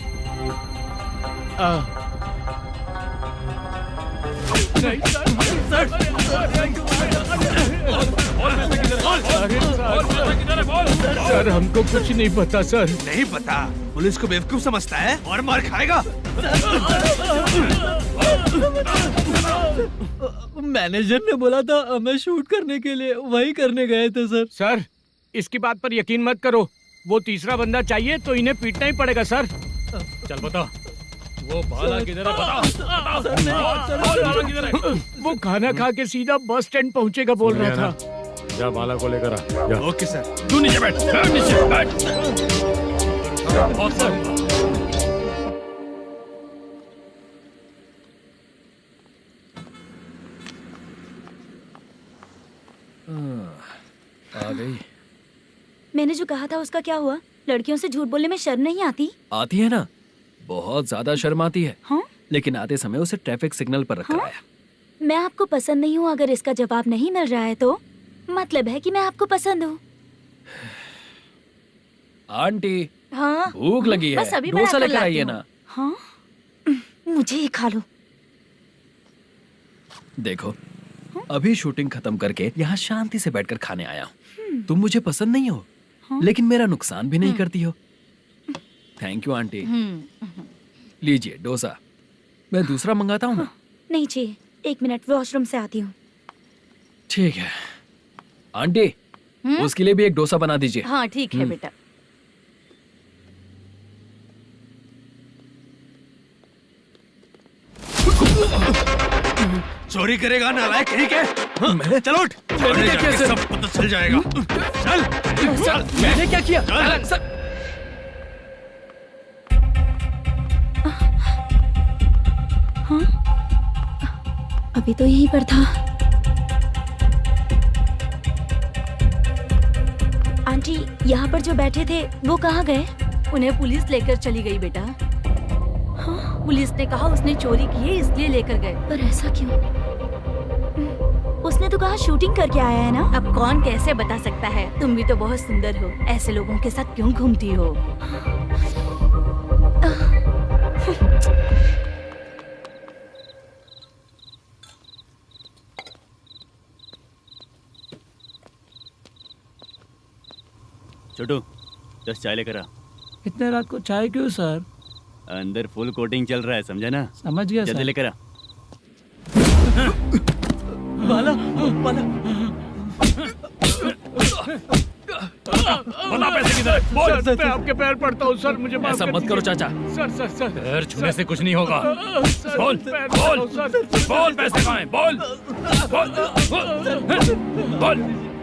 नहीं सर हमको कुछ नहीं पता सर। नहीं पता? पुलिस को बेवकूफ समझता है और मार खाएगा। मैनेजर ने बोला था हमें शूट करने के लिए, वही करने गए थे सर। सर इसकी बात पर यकीन मत करो, वो तीसरा बंदा चाहिए तो इन्हें पीटना ही पड़ेगा सर। चल बता, वो बाला किधर है? बता। बाला किधर है? वो खाना खा के सीधा बस स्टैंड पहुंचेगा बोल रहा था। जा बाला को लेकर आ। जा। Okay sir. तू नीचे बैठ, नीचे बैठ। आ गई। मैंने जो कहा था उसका क्या हुआ? लड़कियों से झूठ बोलने में शर्म नहीं आती? आती है ना, बहुत ज्यादा शर्म आती है। हाँ? लेकिन आते समय उसे ट्रैफिक सिग्नल पर रखा हाँ? है। मैं आपको पसंद नहीं हूँ अगर इसका जवाब नहीं मिल रहा है तो मतलब है कि मैं आपको पसंद हूँ। आंटी हाँ? भूख लगी है, बस अभी डोसा बना कर लेकर लाती आइए हूँ। ना। हाँ? मुझे ही खा लो। देखो अभी शूटिंग खत्म करके यहाँ शांति से बैठकर खाने आया हूँ। तुम मुझे पसंद नहीं हो, लेकिन मेरा नुकसान भी नहीं करती हो। Thank you aunty. लीजिए डोसा। मैं दूसरा मंगाता हूँ ना? नहीं चाहिए, 1 मिनट वॉशरूम से आती हूँ। ठीक है आंटी, उसके लिए भी एक डोसा बना दीजिए। हाँ ठीक है बेटा। चोरी करेगा नालायक कहीं के? चल उठ, मैंने क्या किया? सब पता चल जाएगा। चल। मैंने क्या किया? हाँ? अभी तो यहीं पर था। आंटी यहाँ पर जो बैठे थे वो कहाँ गए? उन्हें पुलिस लेकर चली गई बेटा। हाँ? पुलिस ने कहा उसने चोरी की है इसलिए लेकर गए। पर ऐसा क्यों? उसने तो कहा शूटिंग करके आया है ना। अब कौन कैसे बता सकता है? तुम भी तो बहुत सुंदर हो, ऐसे लोगों के साथ क्यों घूमती हो? छोटू 10 चाय लेकर आ। इतने रात को चाय क्यों सर? अंदर फुल कोटिंग चल रहा है, समझा ना? समझ गया जल्दी सर। लेकर आ। बाला बाला बता पैसे किधर है? बोल। सर मैं आपके पैर पड़ता हूँ सर, मुझे माफ ऐसा कर मत करो दीजिए। चाचा। सर पैर छूने से कुछ नहीं होगा। सर, बोल पैर बोल पड़ता हूँ, सर। बोल, पैसे कहाँ हैं? बोल बोल बोल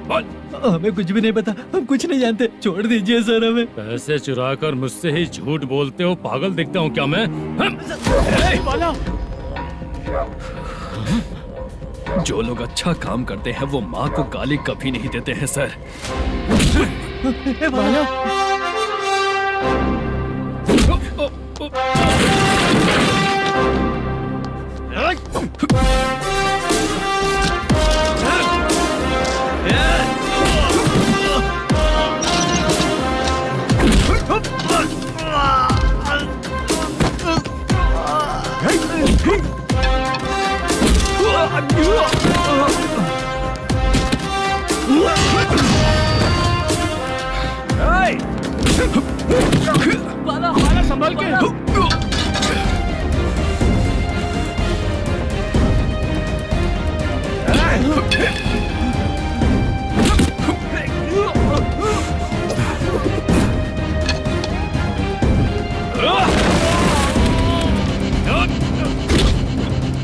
बोल। हमें कुछ भी नहीं पता, हम कुछ नहीं जानते, छोड़ दीजिए सर हमें। पैसे चुरा कर मुझसे ही झूठ बोलते हो? पागल दिखता हूँ क्या मैं? बाला जो लोग अच्छा काम करते हैं वो माँ को गाली कभी नहीं देते हैं सर। बाला बाला संभाल के।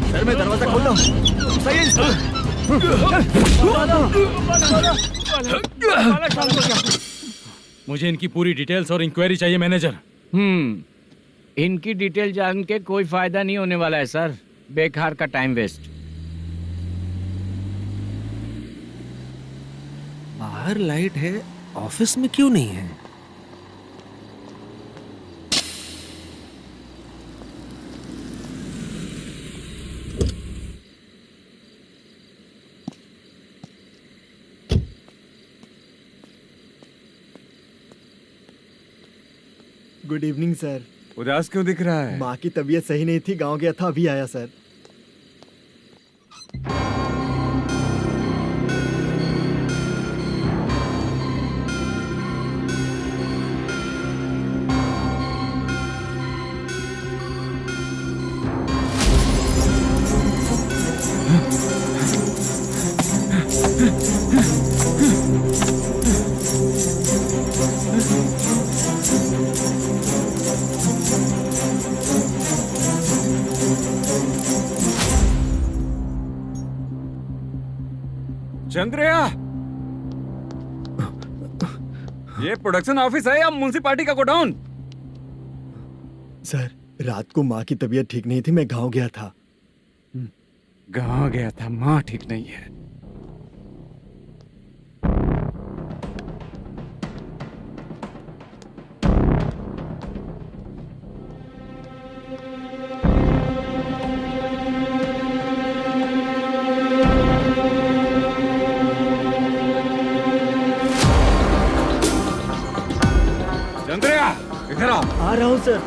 सर मैं दरवाजा खोलता हूँ। सही है। मुझे इनकी पूरी डिटेल्स और इंक्वायरी चाहिए मैनेजर। इनकी डिटेल जान के कोई फायदा नहीं होने वाला है सर, बेकार का टाइम वेस्ट। बाहर लाइट है, ऑफिस में क्यों नहीं है? Good evening sir. उदास क्यों दिख रहा है? माँ की तबीयत सही नहीं थी, गांव गया था, अभी आया सर। चंद्रया, ये प्रोडक्शन ऑफिस है या म्युनिसिपालिटी का गोडाउन? सर, रात को माँ की तबीयत ठीक नहीं थी, मैं गांव गया था। गांव गया था, माँ ठीक नहीं है। चंद्रया, इधर आओ। आ रहा हूँ सर।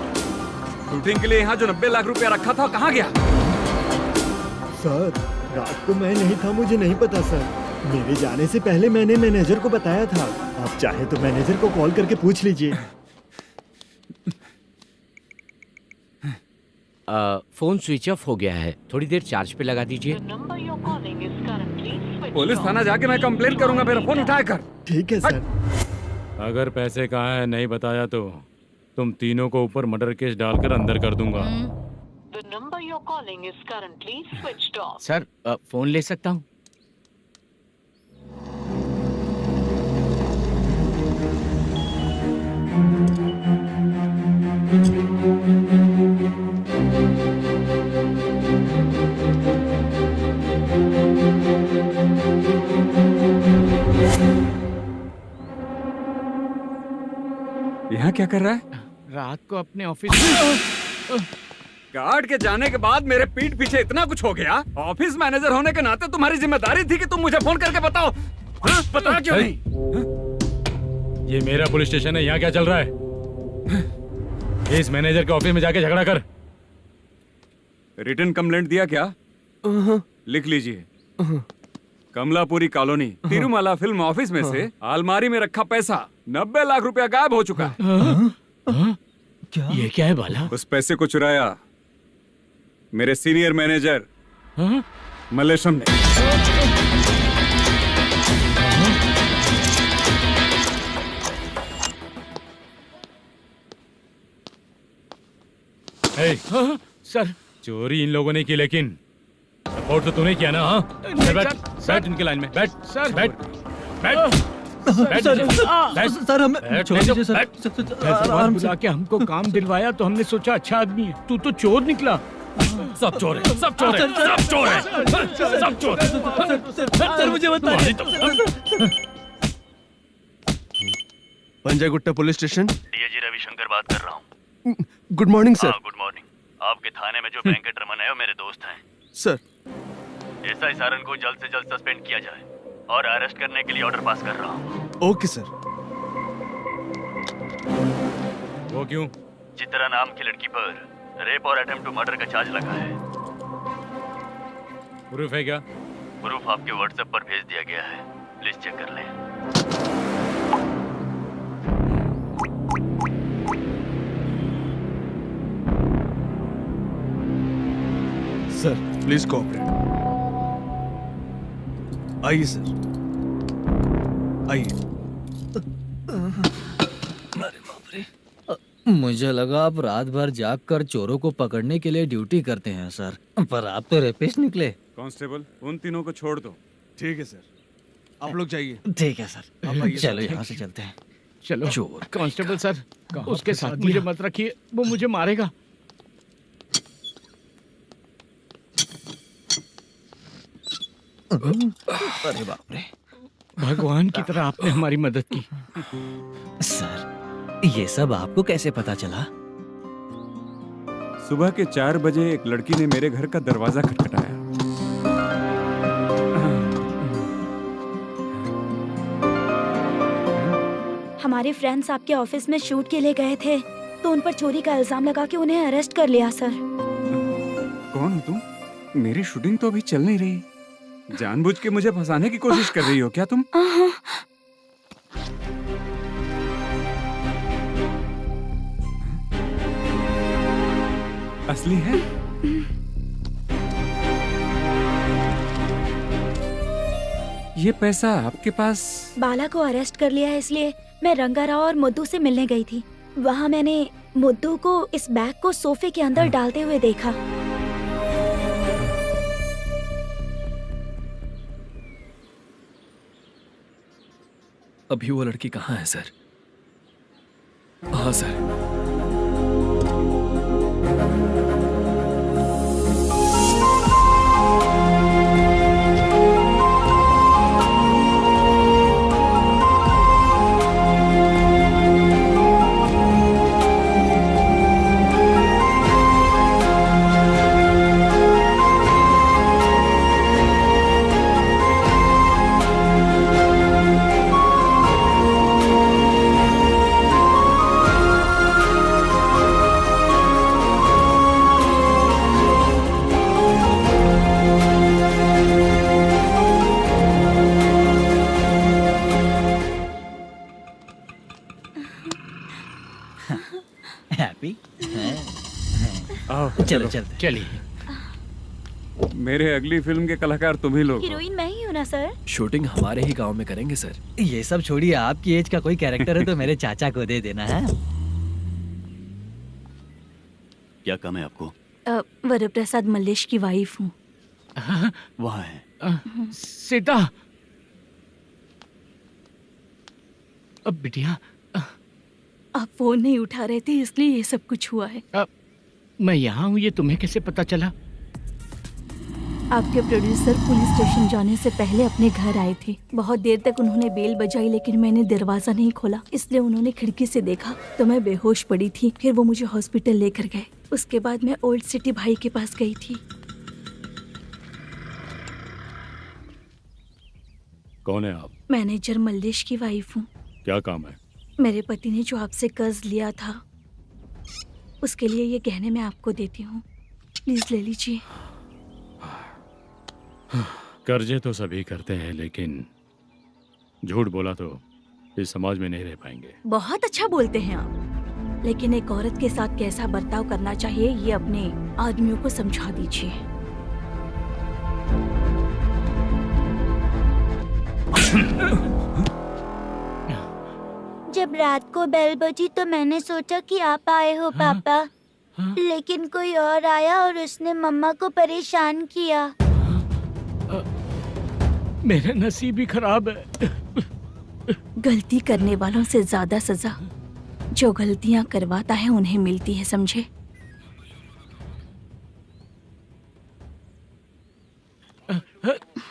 शूटिंग के लिए यहाँ जो 90 लाख रुपया रखा था, कहाँ गया? सर, रात को मैं नहीं था, मुझे नहीं पता सर। मेरे जाने से पहले मैंने मैनेजर को बताया था। आप चाहे तो मैनेजर को कॉल करके पूछ लीजिए। फोन स्विच ऑफ हो गया है, थोड़ी देर चार्ज पे लगा दीजिए। पुलिस थाना जाके मैं कंप्लेंट करूंगा, मेरा फोन उठाया कर। ठीक है सर। अगर पैसे कहाँ है नहीं बताया तो तुम तीनों को ऊपर मर्डर केस डालकर अंदर कर दूंगा। The number you're calling is currently switched off. Sir, phone ले सकता हूँ? यहाँ क्या कर रहा है? रात को अपने ऑफिस गार्ड के जाने के बाद मेरे पीठ पीछे इतना कुछ हो गया। ऑफिस मैनेजर होने के नाते तुम्हारी जिम्मेदारी थी कि तुम मुझे फोन करके बताओ। हाँ? पता क्यों नहीं? ये मेरा पुलिस स्टेशन है, यहाँ क्या चल रहा है? इस मैनेजर के ऑफिस में जाके झगड़ा कर। रिटन कंप्लेंट दिया क्या? लिख लीजिए। Kamalapuri colony, Tirumala film office में से अलमारी में रखा पैसा 90 लाख रुपया गायब हो चुका है। ये क्या है बाला? उस पैसे को चुराया मेरे सीनियर मैनेजर मल्लेशम ने। सर, चोरी इन लोगों ने की, लेकिन सपोर्ट तो तूने किया ना? हाँ, बैठ इनके लाइन में, बैठ सर, बैठ बैठ सर हमें छोड़ दीजिए सर। आराम से के हमको काम दिलवाया तो हमने सोचा अच्छा आदमी है, तू तो चोर निकला। सब चोर है, सब चोर है, सब चोर है, सब चोर है। सर मुझे बताइए। Panjagutta police station. DIG Ravishankar बात कर रहा हूँ। Good morning sir. Good morning. आपके थाने में जो वेंकट रमन है वो मेरे दोस्त हैं। सर, एसआई सारन को जल्द से जल्द सस्पेंड किया जाए और अरेस्ट करने के लिए ऑर्डर पास कर रहा हूँ। Okay sir. वो क्यों? चित्रा नाम की लड़की पर रेप और अटेम्प्ट टू मर्डर का चार्ज लगा है। प्रूफ है क्या? प्रूफ आपके व्हाट्सएप पर भेज दिया गया है, प्लीज चेक कर लें। Sir please cooperate. आइए सर, आइए। मुझे लगा आप रात भर जाग कर चोरों को पकड़ने के लिए ड्यूटी करते हैं सर, पर आप तो रेपिस्ट निकले। कांस्टेबल, उन तीनों को छोड़ दो। ठीक है सर, आप लोग जाइए। ठीक है सर, चलो यहाँ से चलते हैं। चलो चोर। कांस्टेबल सर, उसके साथ मुझे मत रखिए, वो मुझे मारेगा। अरे बाप रे, भगवान की तरह आपने हमारी मदद की। सर, ये सब आपको कैसे पता चला? सुबह के 4 बजे एक लड़की ने मेरे घर का दरवाजा खटखटाया। हमारे फ्रेंड्स आपके ऑफिस में शूट के लिए गए थे। तो उन पर चोरी का इल्जाम लगा के उन्हें अरेस्ट कर लिया सर। कौन हो तुम? मेरी शूटिंग तो अभी चल नहीं रही। जानबूझ के मुझे फंसाने की कोशिश कर रही हो क्या तुम? असली है? ये पैसा आपके पास? बाला को अरेस्ट कर लिया है इसलिए मैं रंगाराव और मुद्दू से मिलने गई थी। वहाँ मैंने मुद्दू को इस बैग को सोफे के अंदर डालते हुए देखा। अभी वो लड़की कहाँ है सर? हाँ सर। हैप्पी? चलो चलते। चलिए। मेरे अगली फिल्म के कलाकार तुम ही लोग हो। हीरोइन मैं ही हूँ ना सर? शूटिंग हमारे ही गांव में करेंगे सर। ये सब छोड़िए, आपकी एज का कोई कैरेक्टर है तो मेरे चाचा को दे देना है। क्या काम है आपको? वरप्रसाद मल्लेश की वाइफ हूँ। वहाँ है। सीता। अब बिटिया, आप फोन नहीं उठा रहे थे इसलिए ये सब कुछ हुआ है। मैं यहाँ हूँ, ये तुम्हें कैसे पता चला? आपके प्रोड्यूसर पुलिस स्टेशन जाने से पहले अपने घर आए थे। बहुत देर तक उन्होंने बेल बजाई लेकिन मैंने दरवाजा नहीं खोला, इसलिए उन्होंने खिड़की से देखा तो मैं बेहोश पड़ी थी। फिर वो मुझे हॉस्पिटल लेकर गए। उसके बाद मैं ओल्ड सिटी भाई के पास गई थी। कौन है आप? मैनेजर मल्लेश की वाइफ हूँ। क्या काम है? मेरे पति ने जो आपसे कर्ज लिया था उसके लिए ये गहने मैं आपको देती हूँ, प्लीज ले लीजिए। कर्जे तो सभी करते हैं लेकिन झूठ बोला तो इस समाज में नहीं रह पाएंगे। बहुत अच्छा बोलते हैं आप, लेकिन एक औरत के साथ कैसा बर्ताव करना चाहिए ये अपने आदमियों को समझा दीजिए। जब रात को बेल बजी तो मैंने सोचा कि आप आए हो पापा, लेकिन कोई और आया और उसने मम्मा को परेशान किया। मेरा नसीब ही खराब है। गलती करने वालों से ज्यादा सजा जो गलतियां करवाता है उन्हें मिलती है, समझे?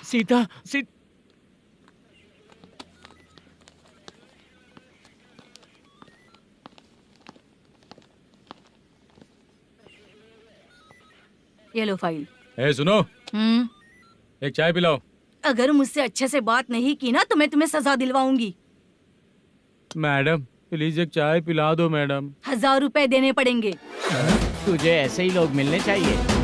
सीता, ये लो फाइल। ए सुनो, एक चाय पिलाओ। अगर मुझसे अच्छे से बात नहीं की ना तो मैं तुम्हें सजा दिलवाऊंगी। मैडम प्लीज एक चाय पिला दो मैडम। 1000 रुपए देने पड़ेंगे। तुझे ऐसे ही लोग मिलने चाहिए।